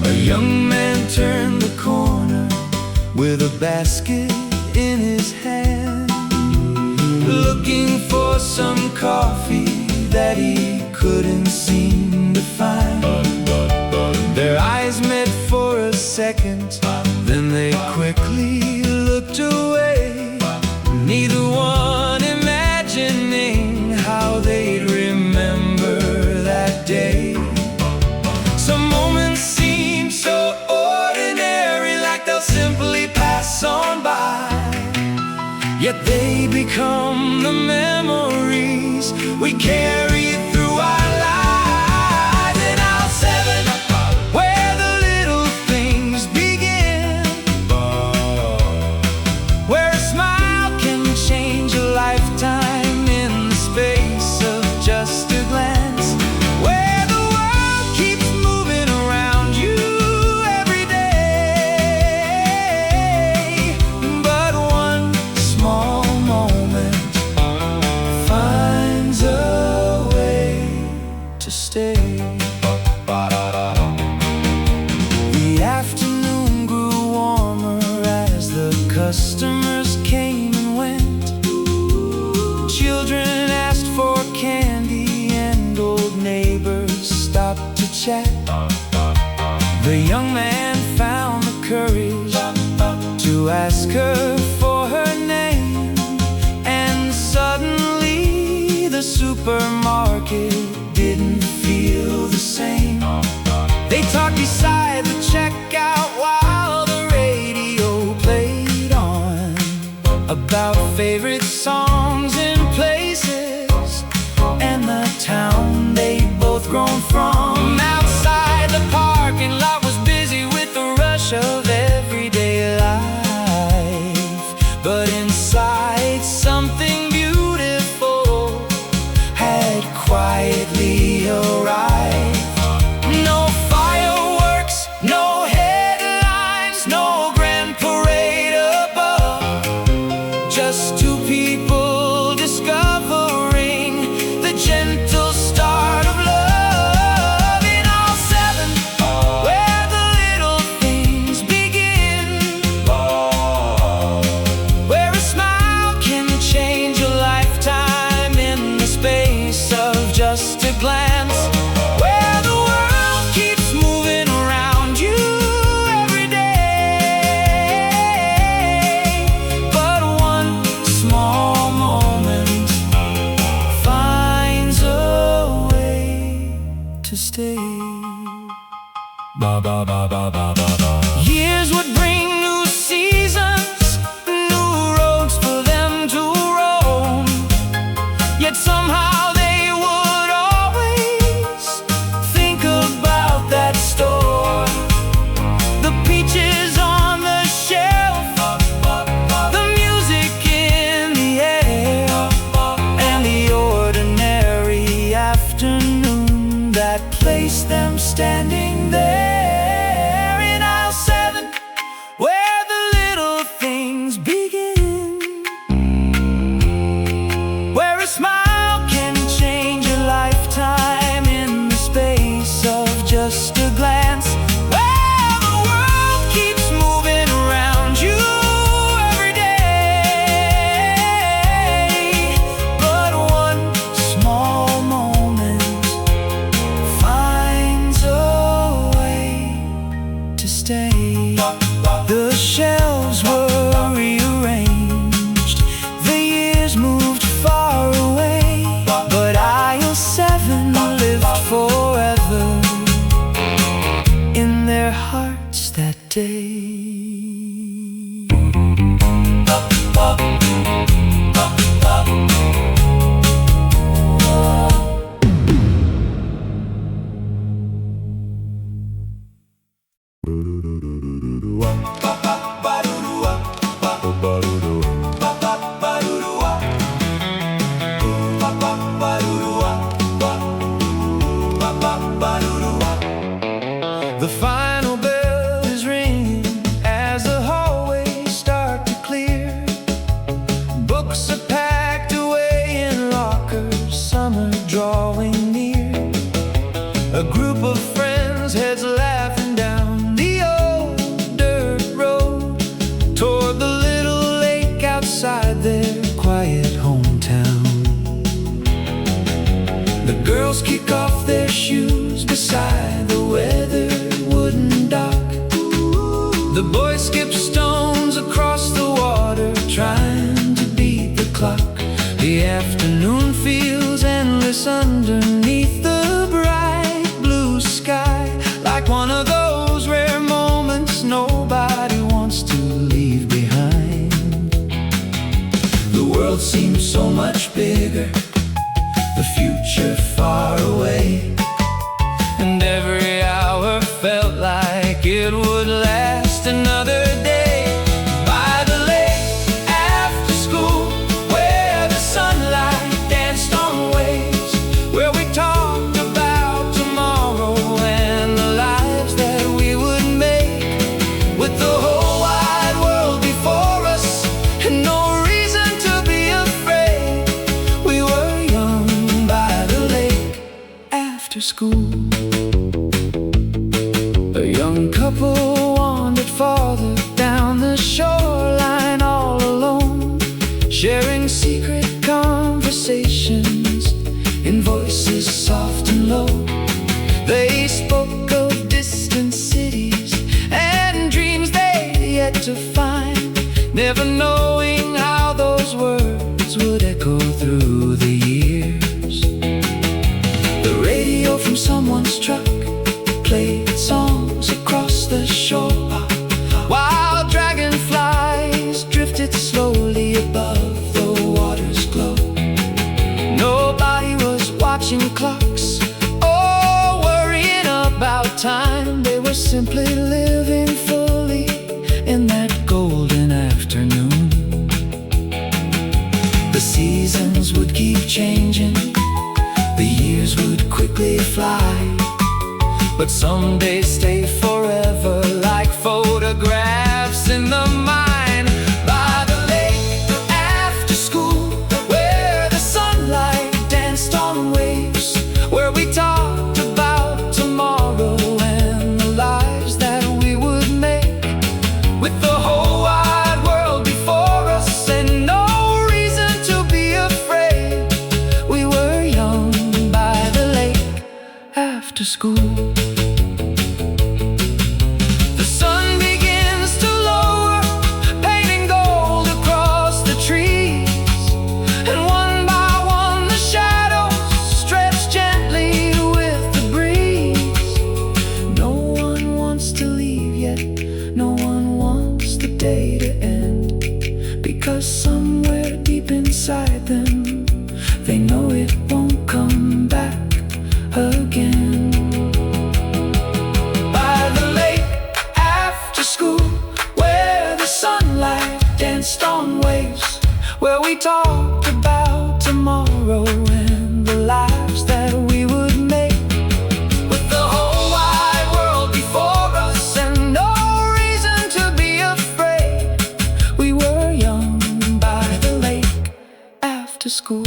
A young man turned the corner with a basket in his hand, looking for some coffee that he couldn't seem to find. Their eyes met for a second, then they quickly looked away, neither one imagining how they'd remember that day. Some moments seem so ordinary, like they'll simply pass on by, yet they become the memories we carry through our lives. In aisle 7, where the little things begin, where a smile can change a lifetime in the space of just a glance, where the world keeps moving around you every day, but one small moment finds a way to stay. The afternoon grew warmer as the customers came and went. Children asked for candy and old neighbors stopped to chat. The young man found the courage to ask her for her name, and suddenly the supermarket didn't feel the same. They talked beside the checkout while the radio played on about favorite songs and places, and the town they'd both grown from. Outside, the parking lot was busy with the rush of everyday life, but inside, something beautiful had quietly arrived. No fireworks, no headlines, no grand parade above, just two people discovering the gentle start of love. In aisle 7, where the little things begin, where a smile can change a lifetime in the space of just a glance, where the world keeps moving around you every day, but one small moment finds a way to stay. Years would bring new seasons, new roads for them to roam, yet somehow they would always think about girls kick off their shoes beside the weathered wooden dock. The boys skip stones across the water, trying to beat the clock. The afternoon feels endless underneath the bright blue sky, like one of those rare moments nobody wants to leave behind. The world seems so much bigger, the future far away, and every hour felt like it would last another day. By the lake after school, where the sunlight danced on waves, where we talked about tomorrow and the lives that we would make, with the whole wide world before us and no reason to be afraid. We were young by the lake after school. A young couple wandered farther down the shoreline all alone, sharing secret conversations in voices soft and low. They spoke of distant cities and dreams they'd yet to find, never knowing how those words would echo through the years. The radio from someone's truck played songs across the shore, while dragonflies drifted slowly above the water's glow. Nobody was watching clocks or worrying about time. They were simply living fully in that golden afternoon. The seasons would keep changing, the years would quickly fly, but some days stay forever, like photographs in the mind. By the lake after school, where the sunlight danced on waves, where we talked about tomorrow and the lives that we would make, with the whole wide world before us and no reason to be afraid. We were young by the lake after school. Because somewhere deep inside them, they know it won't come back again. By the lake after school, where the sunlight danced on waves, where we talked about tomorrow and the lives that we would make, with the whole wide world before us and no reason to be afraid. We were young by the lake after school.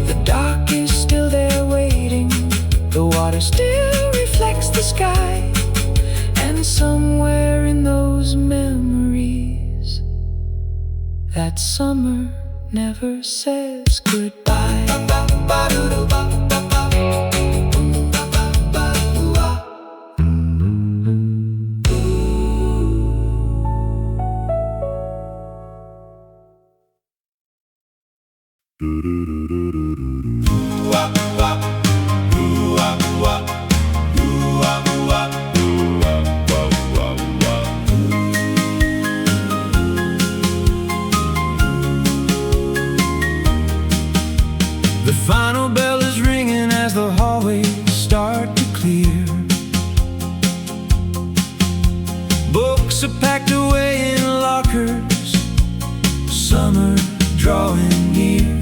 The dock is still there waiting, the water still reflects the sky, and somewhere in those memories, that summer never says goodbye. The final bell is ringing as the hallways start to clear. Books are packed away in lockers, summer drawing near.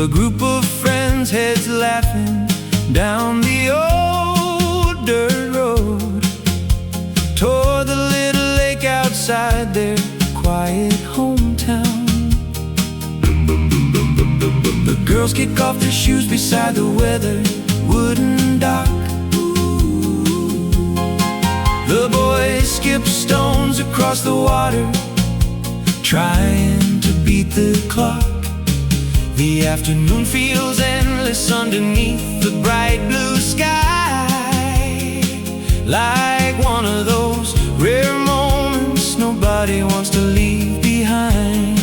A group of friends heads laughing down the old dirt road toward the little lake outside their quiet hometown. The girls kick off their shoes beside the weathered wooden dock. The boys skip stones across the water, trying to beat the clock. The afternoon feels endless underneath the bright blue sky, like one of those rare moments nobody wants to leave behind.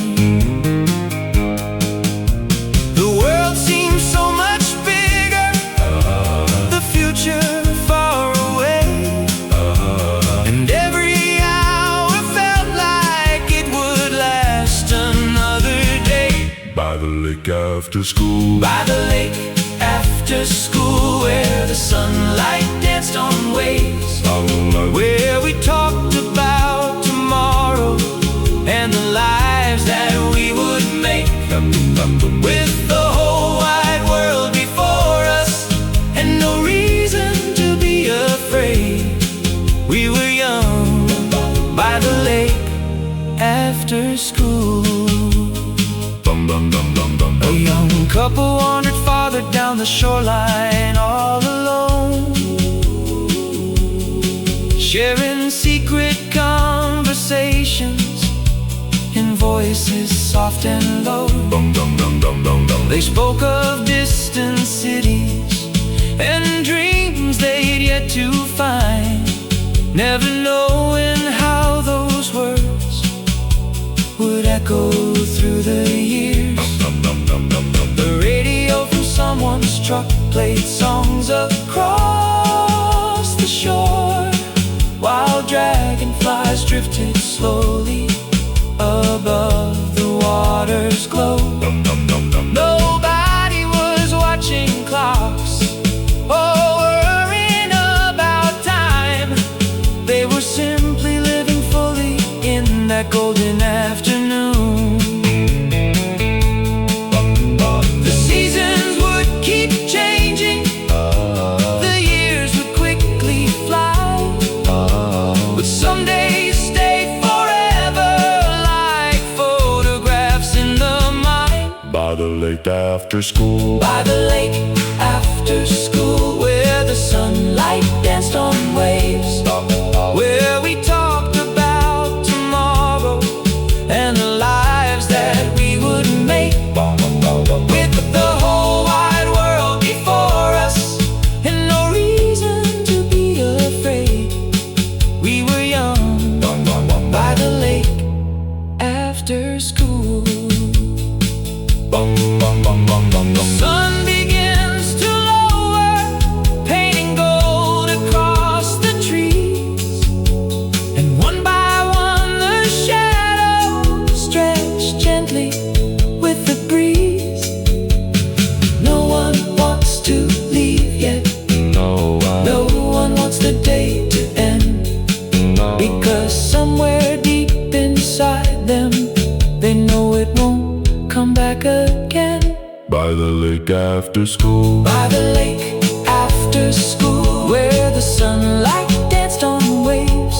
The world seems so much bigger, the future far away, and every hour felt like it would last another day. By the lake after school, by the lake after school, where the sunlight danced on waves, where we talked about tomorrow and the lives that we would make, with the whole wide world before us and no reason to be afraid. We were young by the lake after school. A young couple wandered farther down the shoreline all alone, sharing secret conversations in voices soft and low. They spoke of distant cities and dreams they'd yet to find, never knowing how those words would echo through the years. The radio from someone's truck played songs across the shore, while dragonflies drifted slowly above the water's glow. Nobody was watching clocks or worrying about time. They were simply living fully in that golden afternoon. The seasons would keep changing, the years would quickly fly, but some days stay forever like photographs in the mind. by the lake after school, By the lake after school, where the sunlight danced on waves, where we talked about tomorrow and the lives that we would make, with the whole wide world before us and no reason to be afraid. We were young by the lake after school. The sun begins to lower, painting gold across the trees, and one by one the shadows stretch gently with the breeze. No one wants to leave yet, no one wants the day to end, because somewhere deep inside them they know it won't come back again. by the lake after school, By the lake after school, where the sunlight danced on waves,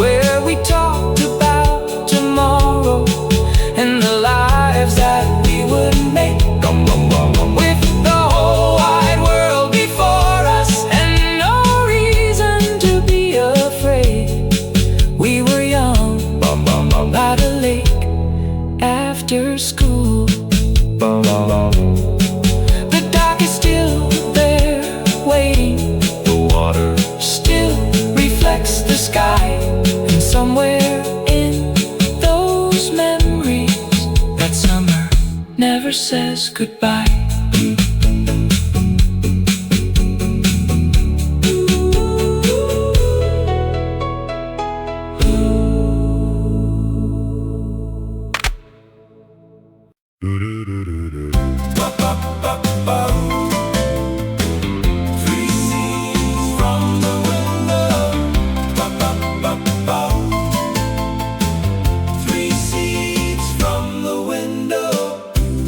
where we talked about tomorrow and the lives that we would make, with the whole wide world before us and no reason to be afraid. We were young by the lake after school. The dock is still there waiting, the water still reflects the sky, and somewhere in those memories that summer never says goodbye. Three seats from the window. Three seats from the window.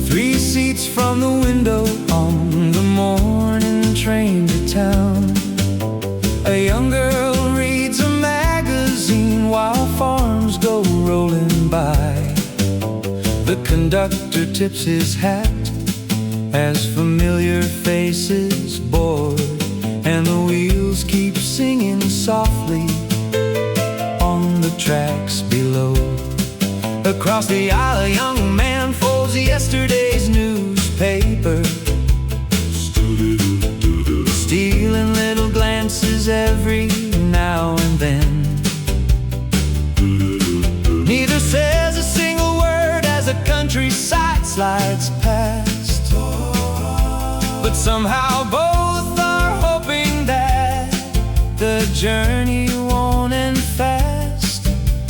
3 seats from the window on the morning train to town. A young girl reads a magazine while farms go rolling by. The conductor tips his hat as familiar faces board, and the wheels keep singing softly on the tracks below. Across the aisle, a young man folds yesterday's news. journey won't end fast.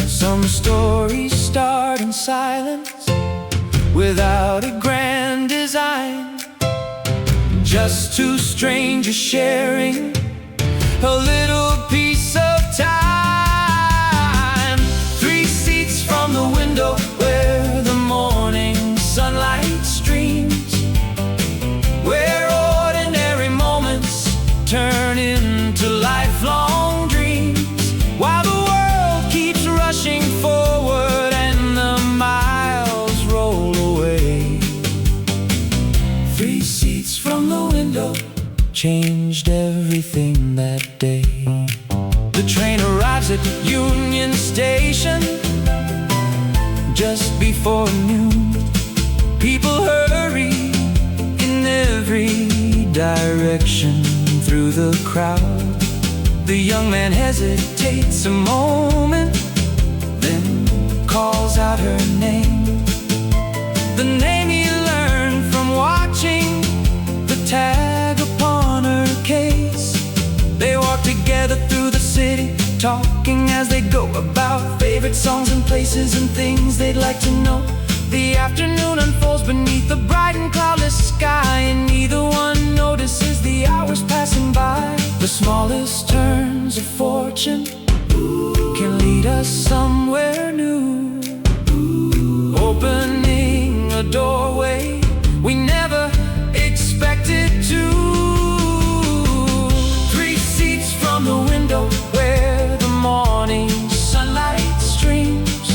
Some stories start in silence, without a grand design. Just two strangers sharing a little piece of time. 3 seats from the window where the morning sunlight streams, where ordinary moments turn into lifelong dreams, while the world keeps rushing forward and the miles roll away. 3 seats from the window changed everything that day. The train arrives at Union Station just before noon. People hurry in every direction through the crowd. The young man hesitates a moment, then calls out her name. The name he learned from watching the tag upon her case. They walk together through the city, talking as they go about favorite songs and places and things they'd like to know. The afternoon unfolds beneath the bright and cloudless sky, and neither one notices the hours passing by. The smallest turns of fortune can lead us somewhere new, opening a doorway we never expected to. 3 seats from the window where the morning sunlight streams,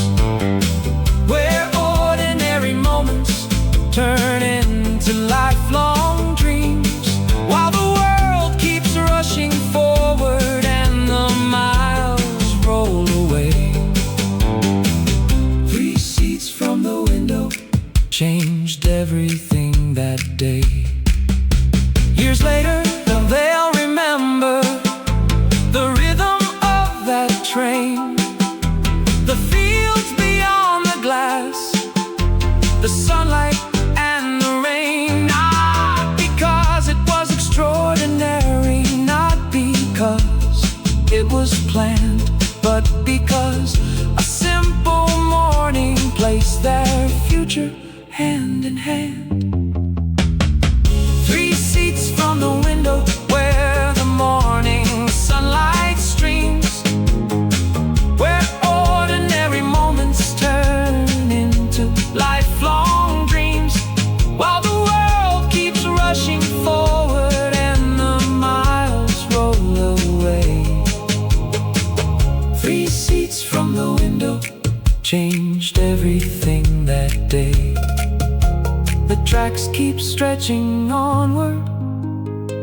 where ordinary moments turn into lifelong dreams, while the world keeps rushing forward and the miles roll away. 3 seats from the window changed everything that day. Years later, they'll remember the rhythm of that train, the fields beyond the glass, the sunlight and the rain. Not because it was extraordinary, not because it was planned, but because a simple morning placed their future hand in hand. 3 seats from the window where the morning sunlight streams, where ordinary moments turn into lifelong dreams, while the world keeps rushing forward and the miles roll away. 3 seats from the window changed everything that day. The tracks keep stretching onward,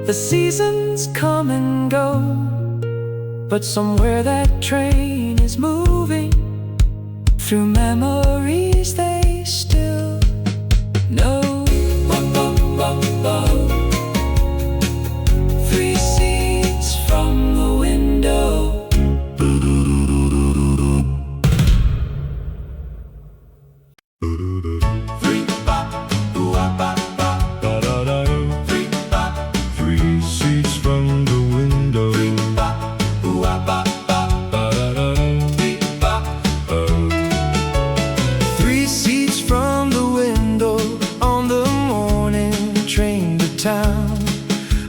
the seasons come and go, but somewhere that train is moving through memories they still know. 3 seats from the window.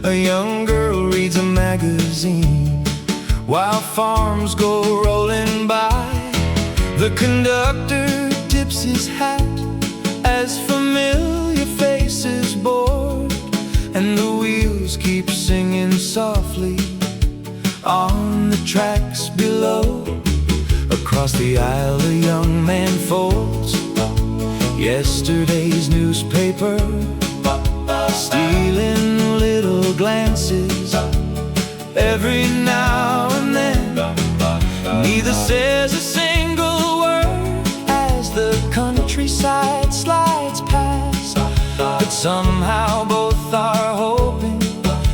A young girl reads a magazine while farms go rolling by. The conductor tips his hat as familiar faces board, and the wheels keep singing softly on the tracks below. Across the aisle a young man folds yesterday's newspaper, stealing little glances every now and then. Neither says a single word as the countryside slides past, but somehow both are hoping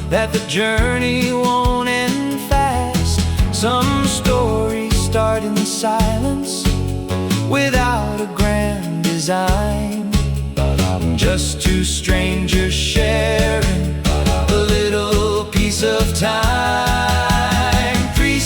that the journey won't end fast. Some stories start in silence, without a grand design. Just two strangers sharing a little piece of time. 3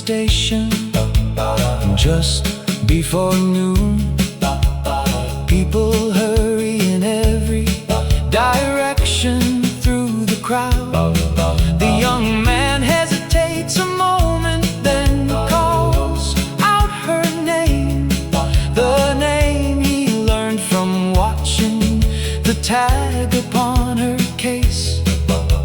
station. Just before noon, people hurry in every direction through the crowd. The young man hesitates a moment, then calls out her name, the name he learned from watching the tag upon her case.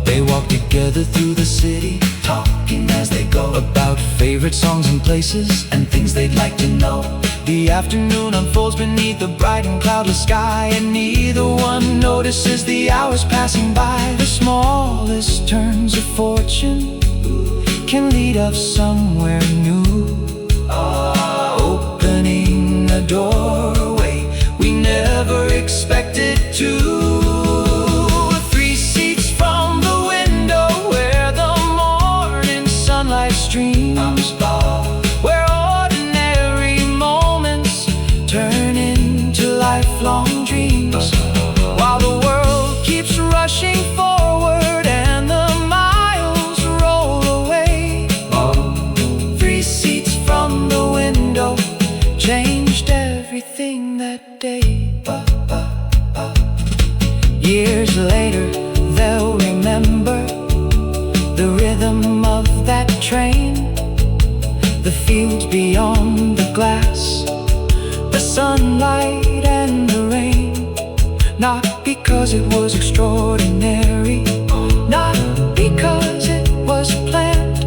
They walk together through the city, talking as they go about favorite songs and places and things they'd like to know. The afternoon unfolds beneath the bright and cloudless sky, and neither one notices the hours passing by. The smallest turns of fortune can lead us somewhere new, opening a doorway we never expected to. Streams, where ordinary moments turn into lifelong dreams, while the world keeps rushing forward and the miles roll away. 3 seats from the window changed everything that day. Years later, they'll remember the rhythm of that train, the fields beyond the glass, the sunlight and the rain. Not because it was extraordinary, not because it was planned,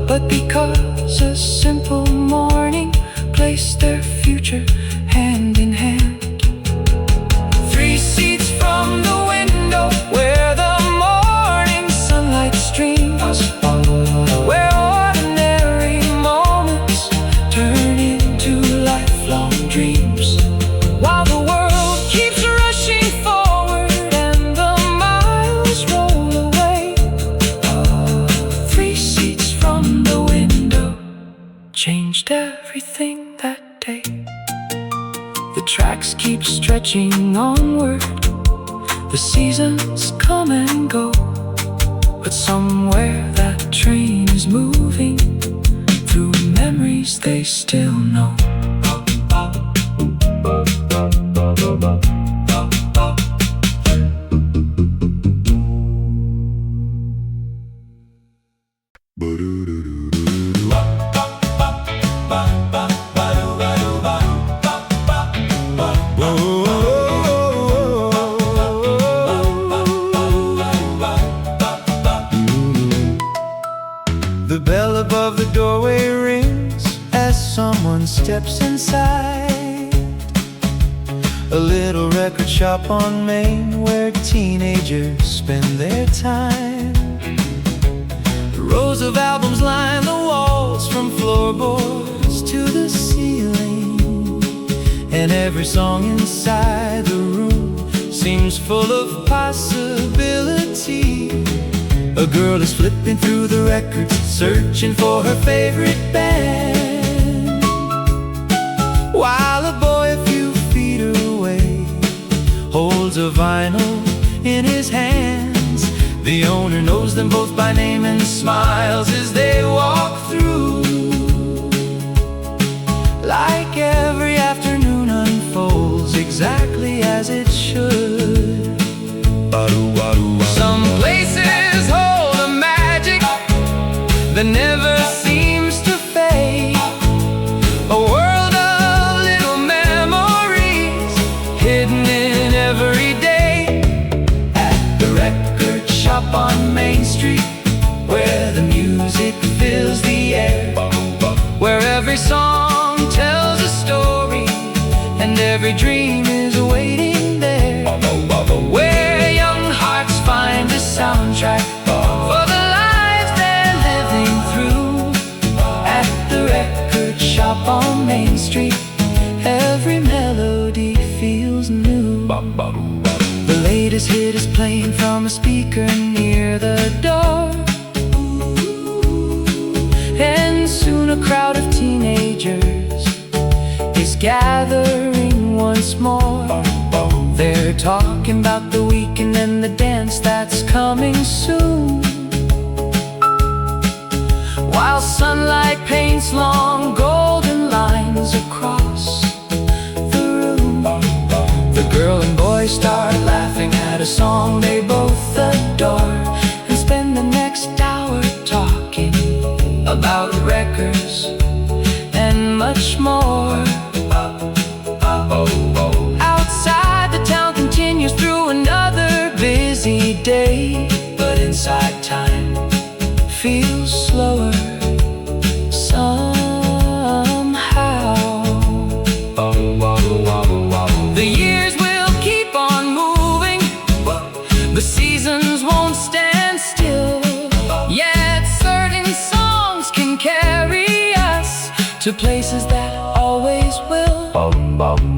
but because a simple morning placed their future hand in hand. 3 seats from the window where the morning sunlight streams, where ordinary moments turn into lifelong dreams, while the world keeps rushing forward and the miles roll away. 3 seats from the window changed everything that day. The tracks keep stretching onward, the seasons come and go, but somewhere that train is moving through memories they still know. The bell above the doorway rings as someone steps inside. A little record shop on Main where teenagers spend their time. Rows of albums line the walls from floorboards to the ceiling, and every song inside the room seems full of possibility. A girl is flipping through the records, searching for her favorite band, while a boy a few feet away holds a vinyl in his hands. The owner knows them both by name and smiles as they walk through. Like every afternoon unfolds exactly as it should. Some places hold a magic that never seems to fade, a world of little memories hidden in every day. At the record shop on Main Street, where the music fills the air, where every song tells a story and every dream is waiting there, where young hearts find a soundtrack for the lives they're living through. At the record shop on Main Street, every melody feels new. The latest hit is playing from a speaker near the door, and soon a crowd of teenagers is gathering once more. They're talking about the weekend and the dance that's coming soon, while sunlight paints paints long golden lines across the room. The girl and boy start laughing at a song they both adore, and spend the next hour talking about records and much more. Outside, the town continues through another busy day, but inside, time feels slower somehow. The years will keep on moving, the seasons won't stand still, yet certain songs can carry us to places that always will.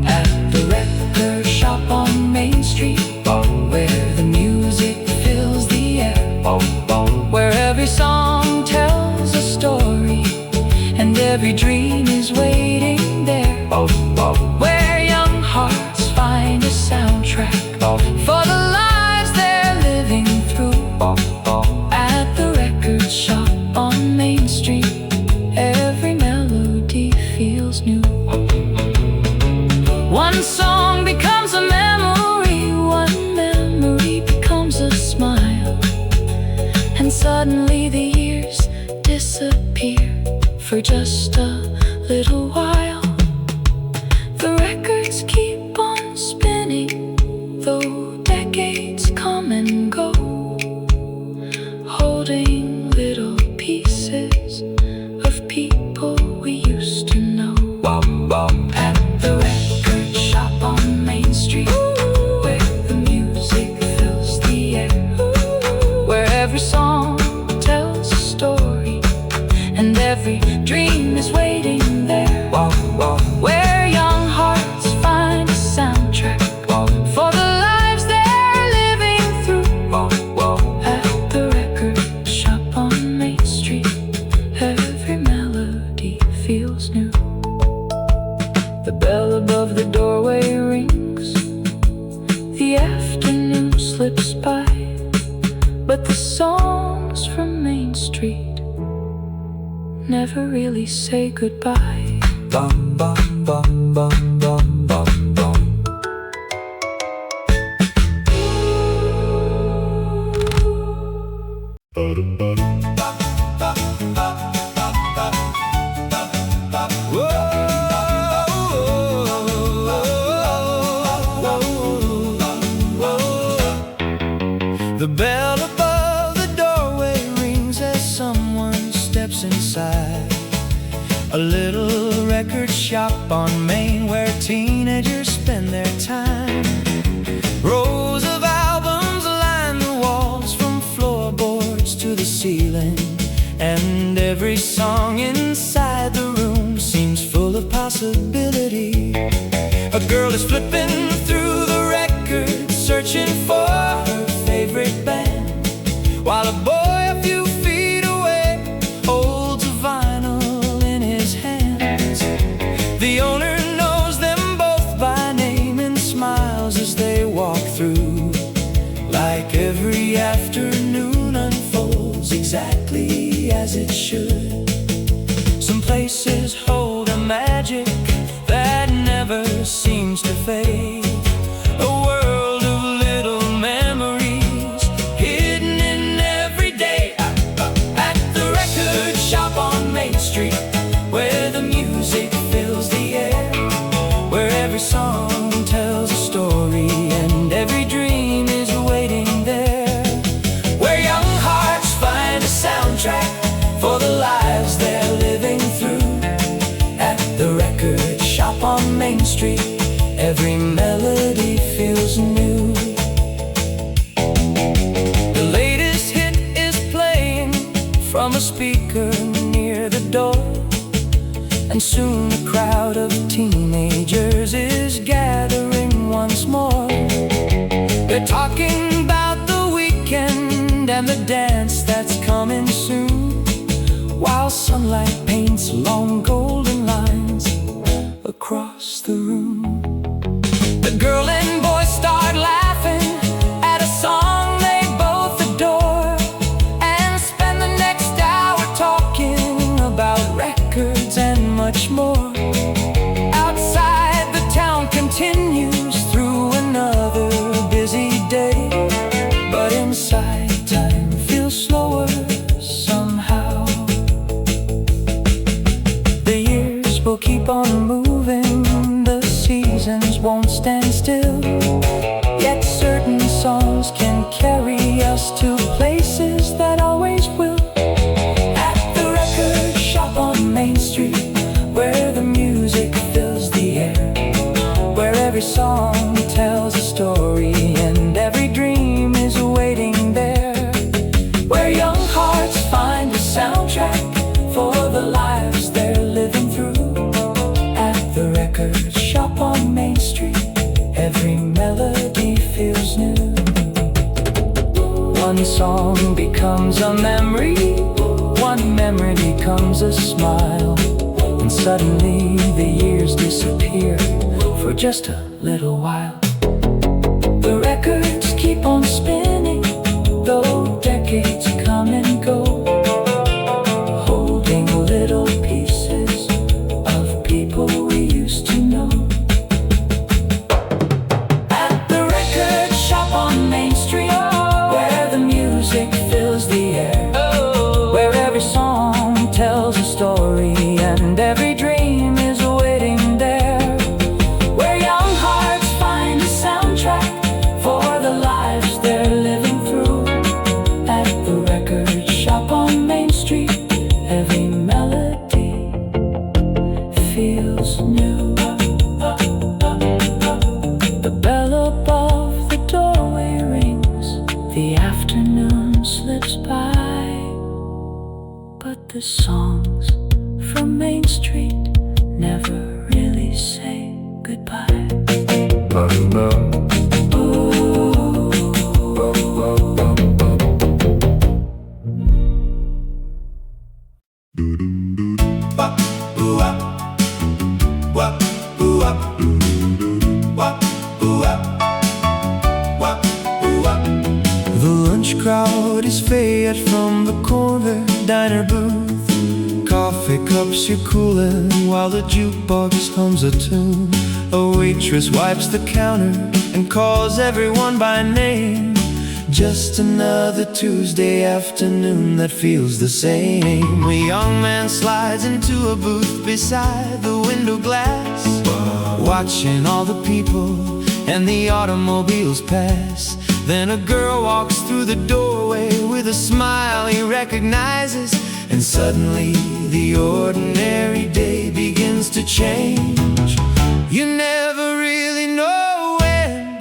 At the record shop on Main Street, where the music fills the air, where every song tells a story and every dream is waiting there, where young hearts find a soundtrack for the lives they're living through. At the record shop on Main Street, every melody feels new. One song becomes a memory, one memory becomes a smile, and suddenly the years disappear for just a little while. The records keep on spinning, though decades come and go, holding little pieces of people we used to know. At the record shop on Main Street, where the music fills the air, where every song tells a story and every dream is waiting there, where young hearts find a soundtrack for the lives they're living through. At the record shop on Main Street, every melody feels new. The bell above the doorway rings, the afternoon slips by, but the songs from Main Street never really say goodbye. Bum, bum, bum, bum, bum, bum, bum. The bell above the doorway rings as someone steps inside a little record shop on Main, where teenagers spend their time. Rows of albums line the walls from floorboards to the ceiling, and every song inside the room seems full of possibility. A girl is flipping through the records, searching for her favorite band, while a boy a few feet away holds a vinyl in his hands. The owner knows them both by name and smiles as they walk through, like every afternoon unfolds exactly as it should. Some places hold a magic that never seems to fade, a world of little memories hidden in every day. At the record shop on Main Street, where the music fills the air, where every song tells a story and every dream is waiting there, where young hearts find a soundtrack for the lives they're living through. At the record shop on Main Street, every melody feels new. The latest hit is playing from a speaker near the door, and soon a crowd of teenagers is gathering once more. They're talking about the weekend and the dance that's coming soon, while sunlight paints long golden lines across the room. The girl and boy start laughing at a song they both adore, and spend the next hour talking about records records, and much more. Outside, the town continues through another busy day, but inside, time feels slower somehow. The years will keep on moving, the seasons won't stand still, yet certain songs can carry us to places that always will. At the record shop on Main Street, where the music fills the air, where every song tells a story and every dream is waiting there, where young hearts find a soundtrack for the lives they're living through. At the record shop on Main Street, every melody feels new. One song becomes a memory, one memory becomes a smile, and suddenly the years disappear for just a little while. The records keep on spinning, though decades come and go, holding little pieces of people we used to know. At the record shop on Main Street, where the music fills the air, where every song tells a story and every dream is waiting there, where young hearts find a soundtrack for the lives they're living through. At the record shop on Main Street, every melody feels new. The bell above the doorway rings, the afternoon slips by, but the songs from Main Street never really say goodbye. The lunch crowd is fed from the corner diner booth. Coffee cups are cooling while the jukebox hums a tune. A waitress wipes the counter and calls everyone by name. Just another Tuesday afternoon that feels the same. A young man slides into a booth beside the window glass, watching all the people and the automobiles pass. Then a girl walks through the doorway with a smile he recognizes, and suddenly the ordinary day begins to change. You never really know when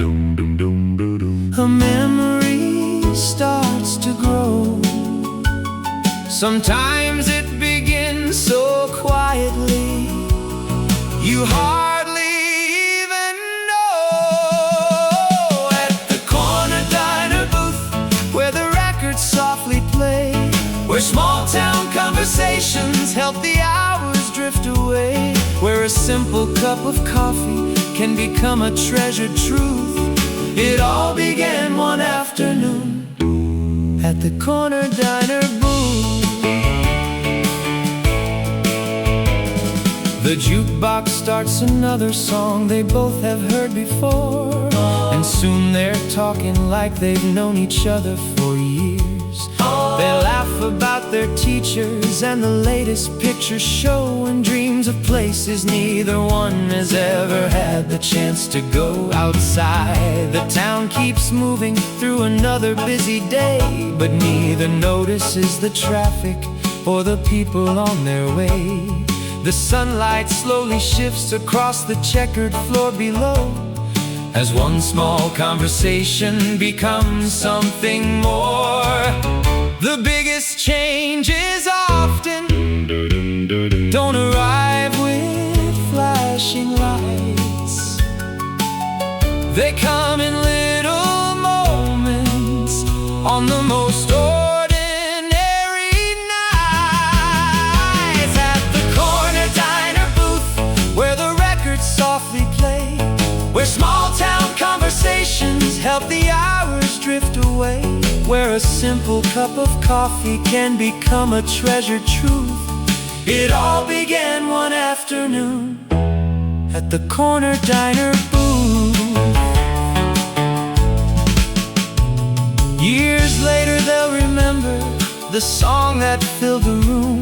a memory starts to grow. Sometimes it begins so quietly, you hardly even know. At the corner diner booth, where the records softly play, where small town conversations help the hours drift away, where a simple cup of coffee can become a treasured truth. It all began one afternoon at the corner diner booth. The jukebox starts another song they both have heard before, and soon they're talking like they've known each other for years. They laugh about their teachers and the latest picture show, and dreams of places neither one has ever had the chance to go. Outside, the town keeps moving through another busy day, but neither notices the traffic or the people on their way. The sunlight slowly shifts across the checkered floor below, as one small conversation becomes something more. The biggest changes often don't arrive with flashing lights. They come in little moments on the most ordinary nights. At the corner diner booth, where the records softly play, where small town conversations help the hours drift away, where a simple cup of coffee can become a treasured truth. It all began one afternoon at the corner diner booth. Years later they'll remember the song that filled the room,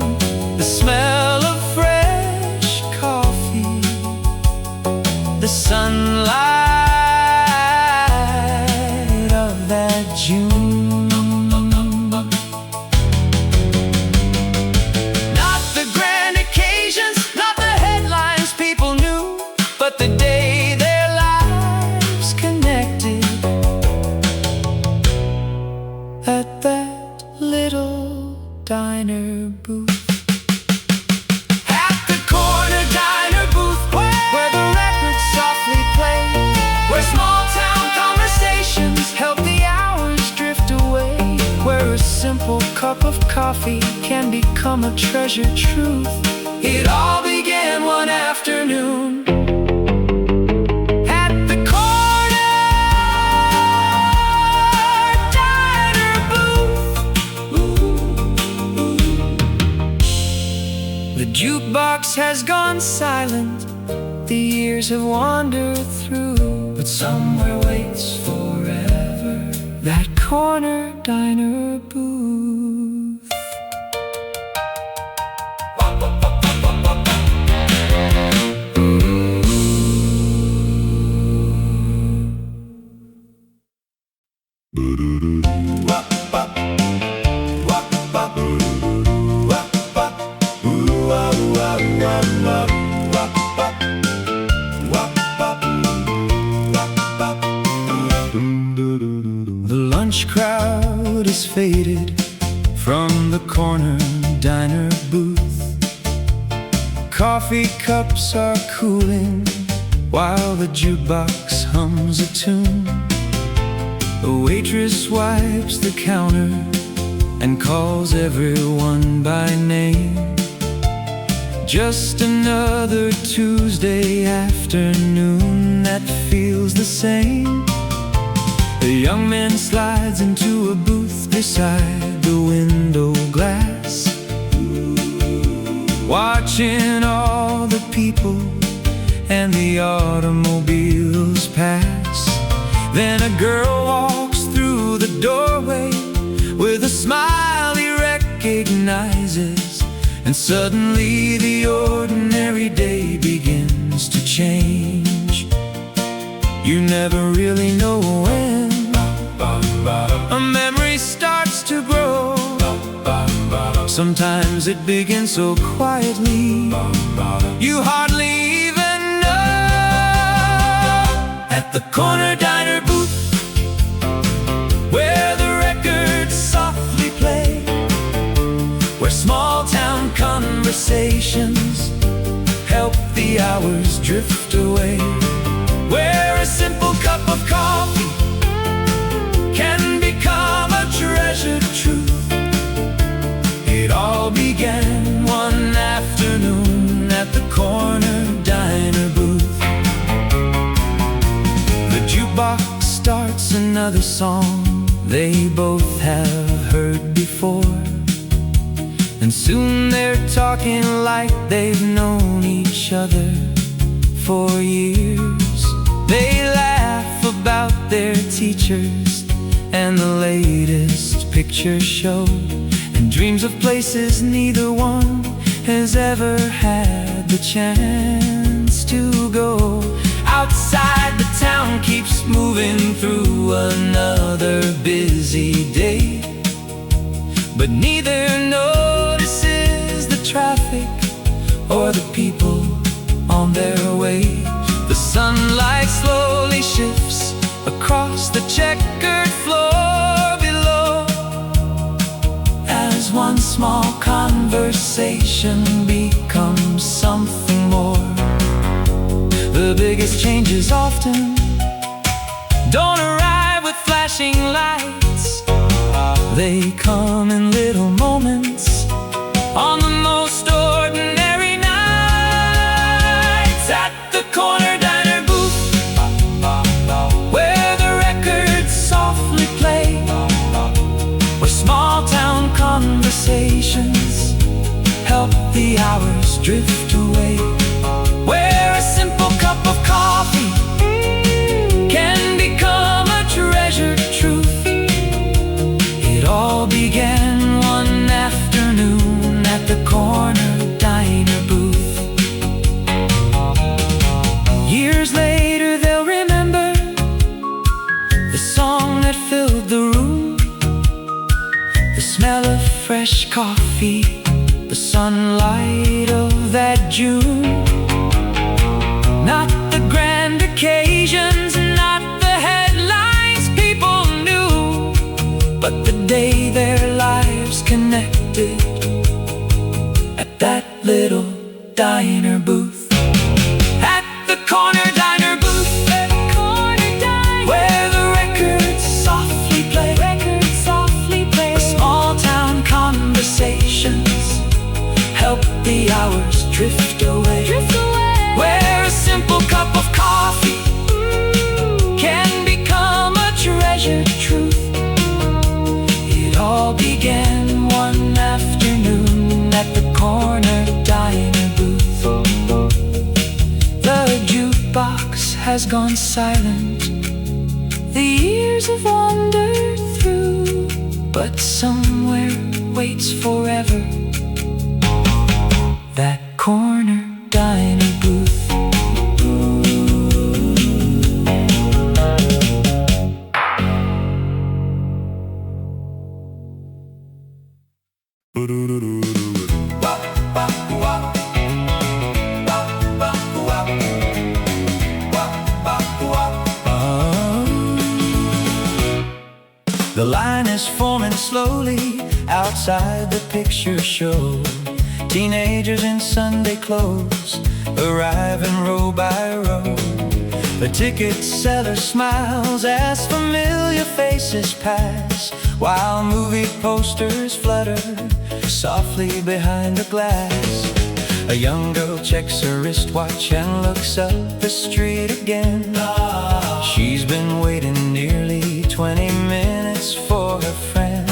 the smell of fresh coffee, the sunlight of that June. Not the grand occasions, not the headlines people knew, but the day their lives connected at that little diner booth. At the corner diner booth, where the records softly play, where small-town conversations help the hours drift away, where a simple cup of coffee can become a treasured truth. It all began one afternoon at the corner diner booth. The jukebox has gone silent, the years have wandered through, but somewhere waits forever that corner diner booth. The lunch crowd is faded from the corner diner booth. Coffee cups are cooling while the jukebox hums a tune. The waitress wipes the counter and calls everyone by name. Just another Tuesday afternoon that feels the same. The young man slides into a booth beside the window glass, watching all the people and the automobiles pass. Then a girl walks through the doorway with a smile he recognizes, and suddenly the ordinary day begins to change. You never really know when a memory starts to grow. Sometimes it begins so quietly you hardly even know. At the corner diner booth, where the records softly play, where small-town conversations help the hours drift away, where a simple cup of coffee can become a treasured truth. It all began one afternoon at the corner diner booth. The jukebox starts another song they both have heard before, and soon they're talking like they've known each other for years. They laugh about their teachers and the latest picture show, and dreams of places neither one has ever had the chance to go. Outside, the town keeps moving through another busy day, but neither notices the traffic or the people on their way. The sunlight slowly shifts across the checkered floor below, as one small conversation becomes something more. The biggest changes often don't arrive with flashing lights. They come in little moments on the most ordinary nights. At the corner diner booth, where the records softly play, where small-town conversations help the hours coffee, the sunlight of that June. Not the grand occasions, not the headlines people knew, but the day their lives connected at that little diner booth. At the corner diner booth, where the records softly play, the small town conversations help the hours drift away. Where a simple cup of coffee can become a treasured truth. It all began one afternoon at the corner diner booth. The jukebox has gone silent, the years have wandered through, but somewhere waits forever that corner diner booth. The line is forming slowly outside the picture show. Teenagers in Sunday clothes arriving row by row. The ticket seller smiles as familiar faces pass, while movie posters flutter softly behind the glass. A young girl checks her wristwatch and looks up the street again. She's been waiting nearly 20 minutes for her friend.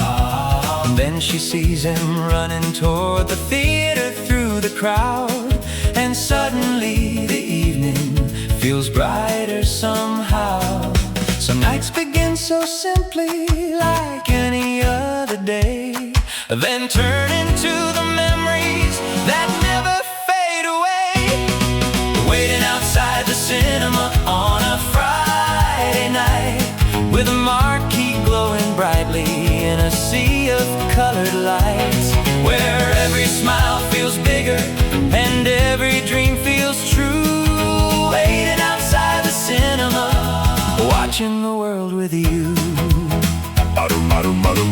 And then she sees him running toward the theater through the crowd, and suddenly the evening feels brighter somehow. Some nights begin so simply like any other day, then turn into the memories that never fade away. Waiting outside the cinema on a Friday night, with a marquee glowing brightly in a sea of colored lights, where every smile feels bigger and every dream feels true. Waiting outside the cinema, watching the world with you.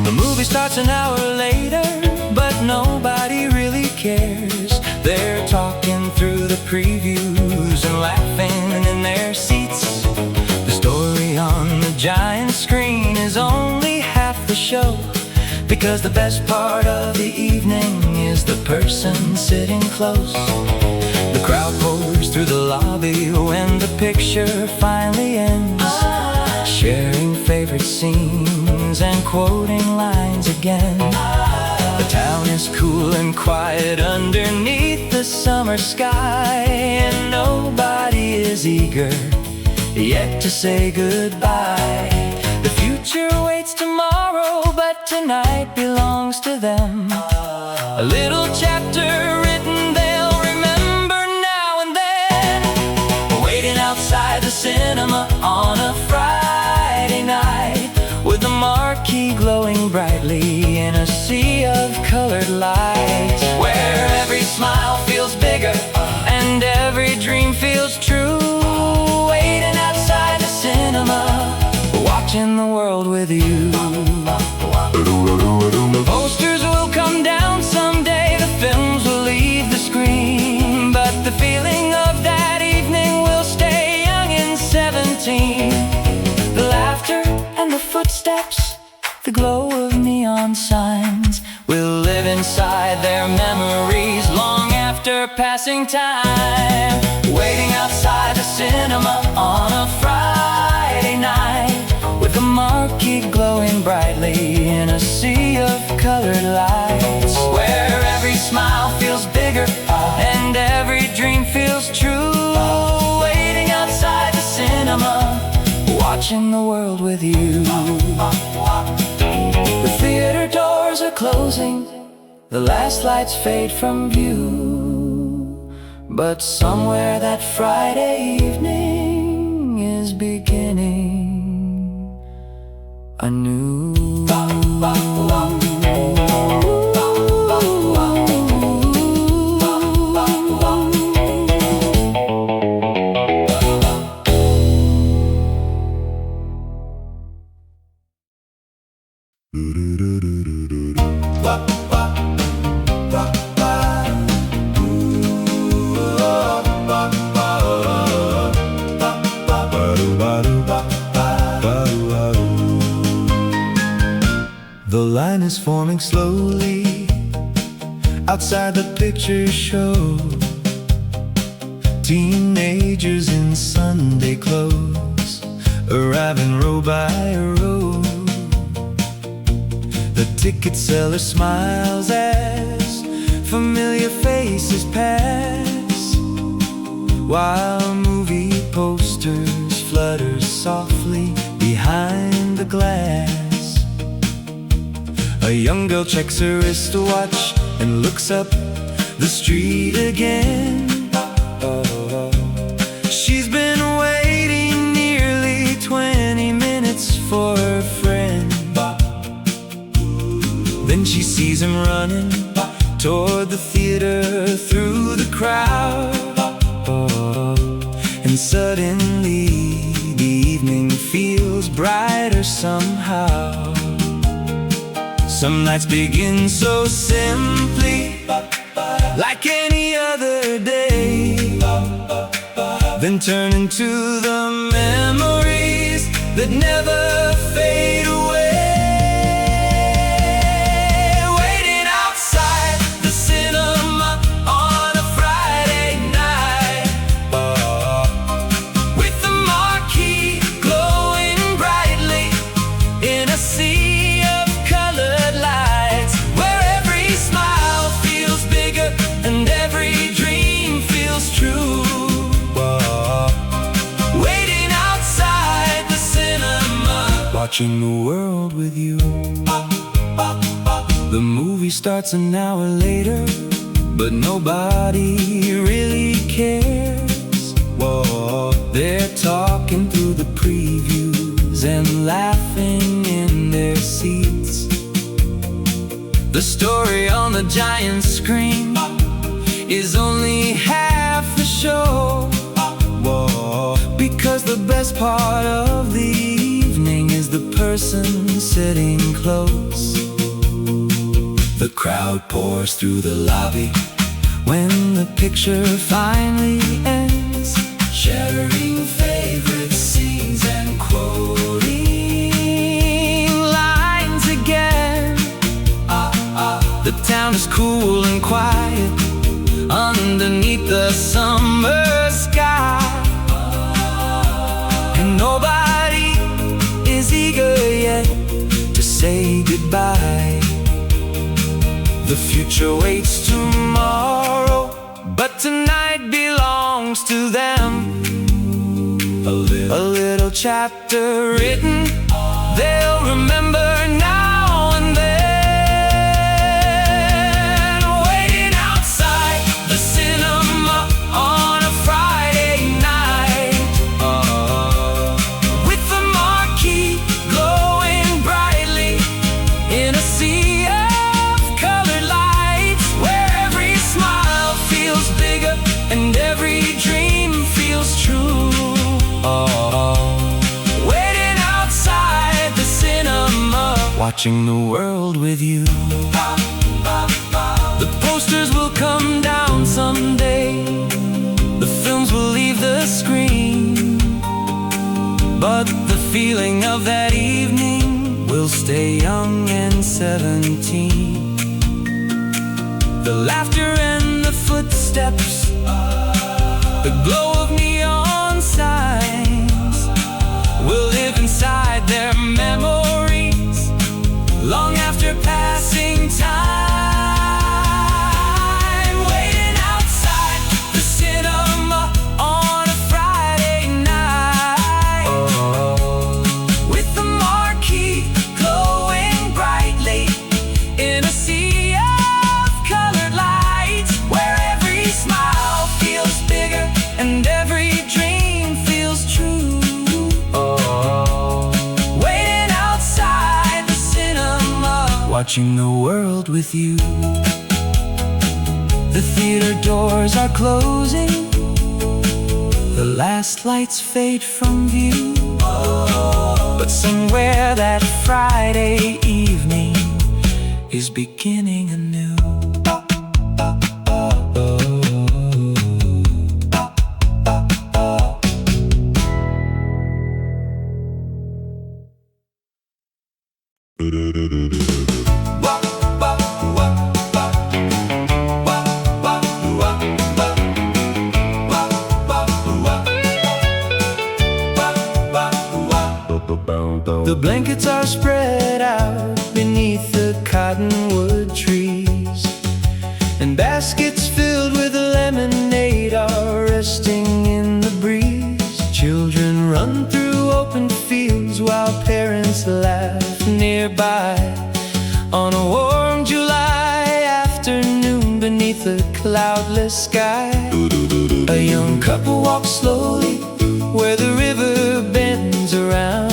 The movie starts an hour later, but nobody really cares. They're talking through the previews and laughing in their seats. The story on the giant screen is only half the show, because the best part of the evening is the person sitting close. The crowd pours through the lobby when the picture finally ends, sharing favorite scenes and quoting lines again. The town is cool and quiet underneath the summer sky, and nobody is eager yet to say goodbye. The future waits tomorrow, but tonight belongs to them. A little chapter written they'll remember now and then. Waiting outside the cinema on a Friday night, with the marquee glowing brightly in a sea of colored lights, where every smile feels bigger and every dream feels true. Waiting outside the cinema, watching the world with you. The posters will come down someday, the films will leave the screen, but the feeling of that evening will stay young and 17. The laughter and the footsteps, the glow of neon signs will live inside their memories long after passing time. Waiting outside the cinema on a Friday night, with the marquee glowing brightly in a sea of colored lights, where every smile feels bigger and every dream feels true. Waiting outside the cinema, watching the world with you. The theater doors are closing, the last lights fade from view, but somewhere that Friday evening is beginning anew. line is forming slowly outside the picture show. Teenagers in Sunday clothes arriving row by row. The ticket seller smiles as familiar faces pass, while movie posters flutter softly behind the glass. A young girl checks her wristwatch and looks up the street again. She's been waiting nearly 20 minutes for her friend. Then she sees him running toward the theater through the crowd. And suddenly the evening feels brighter somehow. Some nights begin so simply, like any other day, then turn into the memories that never fade away. Waiting outside the cinema on a Friday night, with the marquee glowing brightly in a sea of colored lights, where every smile feels bigger and every dream feels true. Watching the world with you. The movie starts an hour later, but nobody really cares. Whoa. They're talking through the previews and laughing in their seats. The story on the giant screen is only half the show. Whoa. Because the best part of the evening is the person sitting close. The crowd pours through the lobby when the picture finally ends, sharing favorite scenes and quoting lines again. The town is cool and quiet underneath the summer sky, and nobody is eager yet to say goodbye. The future waits tomorrow, but tonight belongs to them. A little chapter written they'll remember now and then. Waiting outside the cinema on a Friday night, with the marquee glowing brightly in a sea of colored lights, where every smile feels bigger and every dream feels true. Waiting outside the cinema, watching the world with you. The posters will come down someday, the films will leave the screen, but the feeling of that evening will stay young and 17. The laughter and the footsteps, the glow of neon signs will live inside their memories long after passing time. Waiting outside the cinema on a Friday night, with the marquee glowing brightly in a sea of colored lights, where every smile feels bigger and every dream feels true. Waiting outside the cinema, watching the world with you. The theater doors are closing, the last lights fade from view, but somewhere that Friday evening is beginning anew. The blankets are spread out beneath the cottonwood trees, and baskets filled with lemonade are resting in the breeze. Children run through open fields while parents laugh nearby. On a warm July afternoon beneath a cloudless sky, a young couple walks slowly where the river bends around,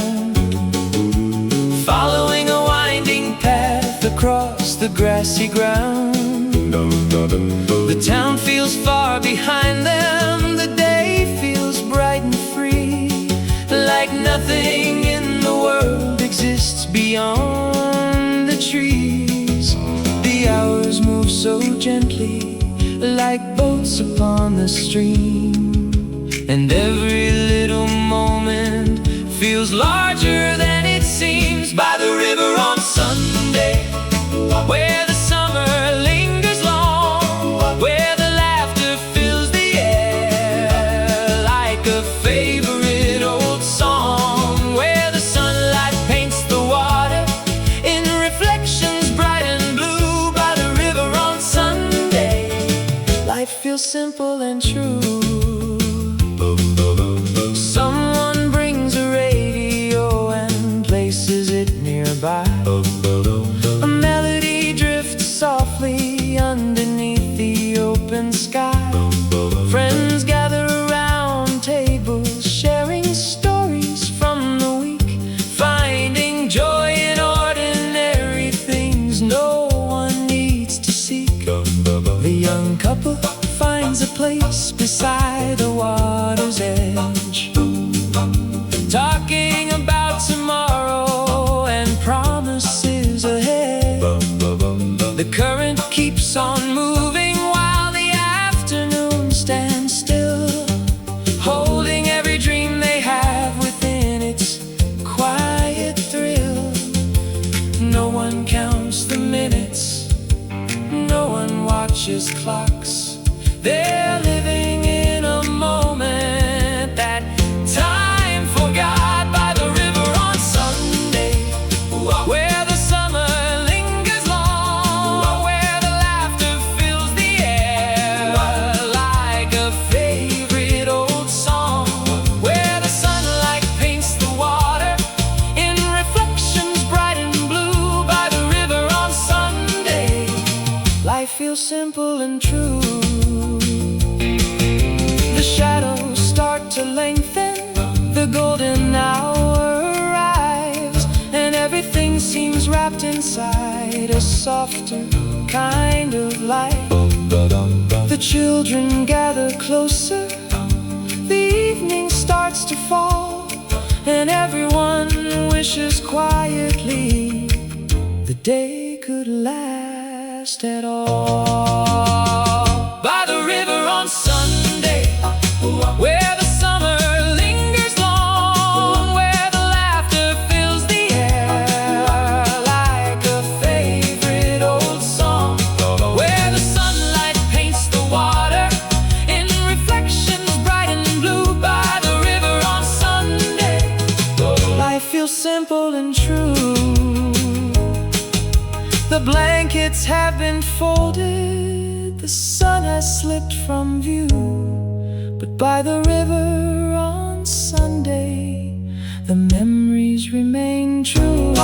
following a winding path across the grassy ground. The town feels far behind them, the day feels bright and free, like nothing in the world exists beyond the trees. The hours move so gently, like boats upon the stream, and every little moment feels larger than it seems. By the river on Sunday, where the summer lingers long, where the laughter fills the air like a favorite old song, where the sunlight paints the water in reflections bright and blue. By the river on Sunday, life feels simple and true. Someone brings a radio and places it nearby. A melody drifts softly underneath the open sky. Friends gather around tables, sharing stories from the week, finding joy in ordinary things no one needs to seek. The young couple finds a place beside the water's edge, talking about tomorrow and promises ahead. The current keeps on moving while the afternoon stands still, holding every dream they have within its quiet thrill. No one counts the minutes, no one watches clocks. They're living in a moment that time forgot. By the river on Sunday, where the summer lingers long, where the laughter fills the air like a favorite old song, where the sunlight paints the water in reflections bright and blue. By the river on Sunday, life feels simple and true. The shadows start to lengthen, the golden hour arrives, and everything seems wrapped inside a softer kind of light. The children gather closer, the evening starts to fall, and everyone wishes quietly the day could last at all. By the river on Sunday, where the summer lingers long, where the laughter fills the air like a favorite old song, where the sunlight paints the water in reflections bright and blue. By the river on Sunday, life feels simple and true. The blankets have been folded, the sun has slipped from view, but by the river on Sunday, the memories remain true.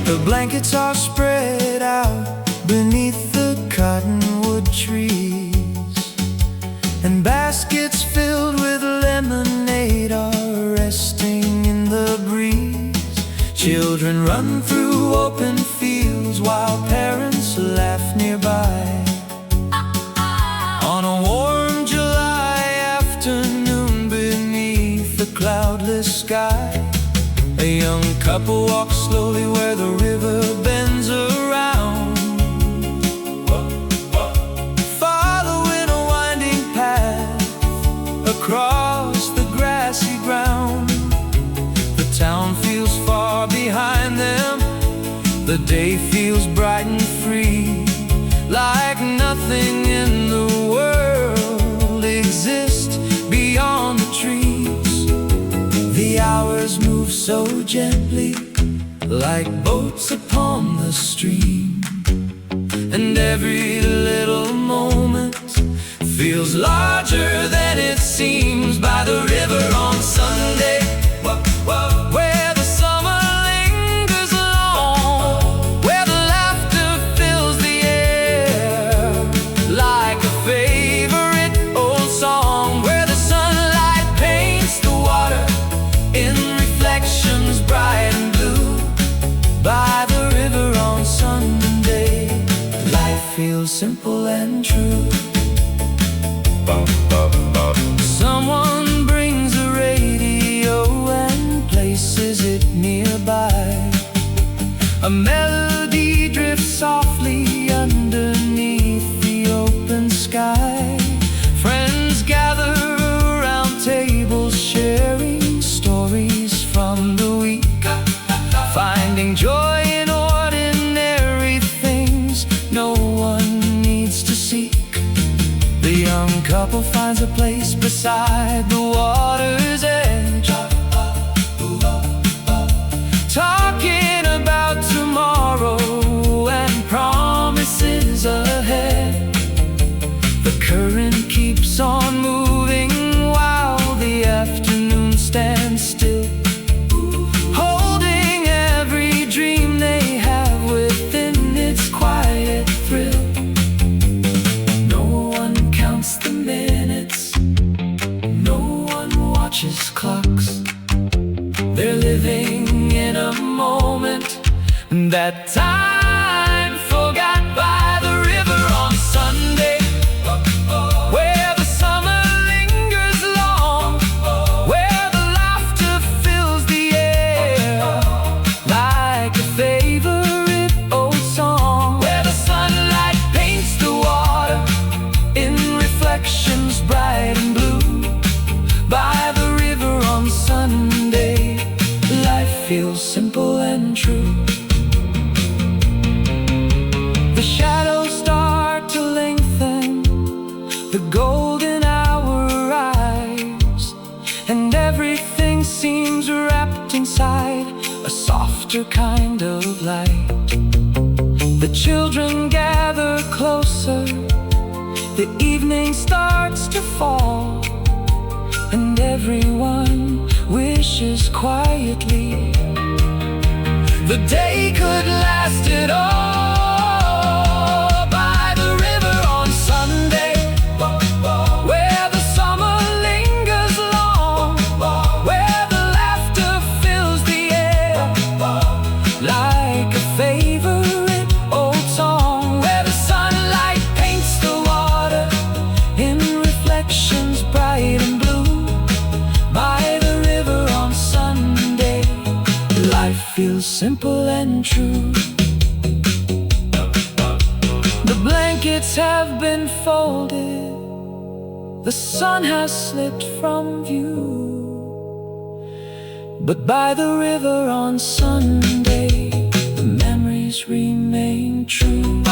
The blankets are spread out beneath the cottonwood trees, and baskets filled with lemonade are resting in the breeze. Children run through open fields while parents laugh nearby. On a warm July afternoon beneath the cloudless sky. A young couple walks slowly where the river bends around, following a winding path across the grassy ground. The town feels far behind them. The day feels bright and free, like nothing in the world exists beyond the trees. The hours move so gently, like boats upon the stream, and every little moment feels larger than it seems. By the river on Sunday, where the summer lingers long, where the laughter fills the air like a favorite old song, where the sunlight paints the water in reflections bright and blue. By the river on Sunday, life feels simple and true. Someone brings a radio and places it nearby. A melody drifts softly underneath the open sky. Friends gather around tables, sharing stories from the week, finding joy in ordinary things no one needs to seek. The young couple finds a place beside the water's edge, talking about tomorrow and promises ahead. The current keeps on moving while the afternoon stands still, holding every dream they have within its quiet thrill. No one counts the minutes, no one watches clocks. They're living in a moment, that time forgot. By the river on Sunday, where the summer lingers long, where the laughter fills the air like a favorite old song, where the sunlight paints the water in reflections bright and blue. By the river on Sunday, life feels simple and true. The shadows start to lengthen, the golden hour arrives, and everything seems wrapped inside a softer kind of light. The children gather closer, the evening starts to fall, and everyone wishes quietly the day could last it all. By the river on Sunday, where the summer lingers long, where the laughter fills the air like a favorite old song, where the sunlight paints the water in reflections bright and blue. By the river on Sunday, life feels simple and true. The blankets have been folded, the sun has slipped from view, but by the river on Sunday, the memories remain true.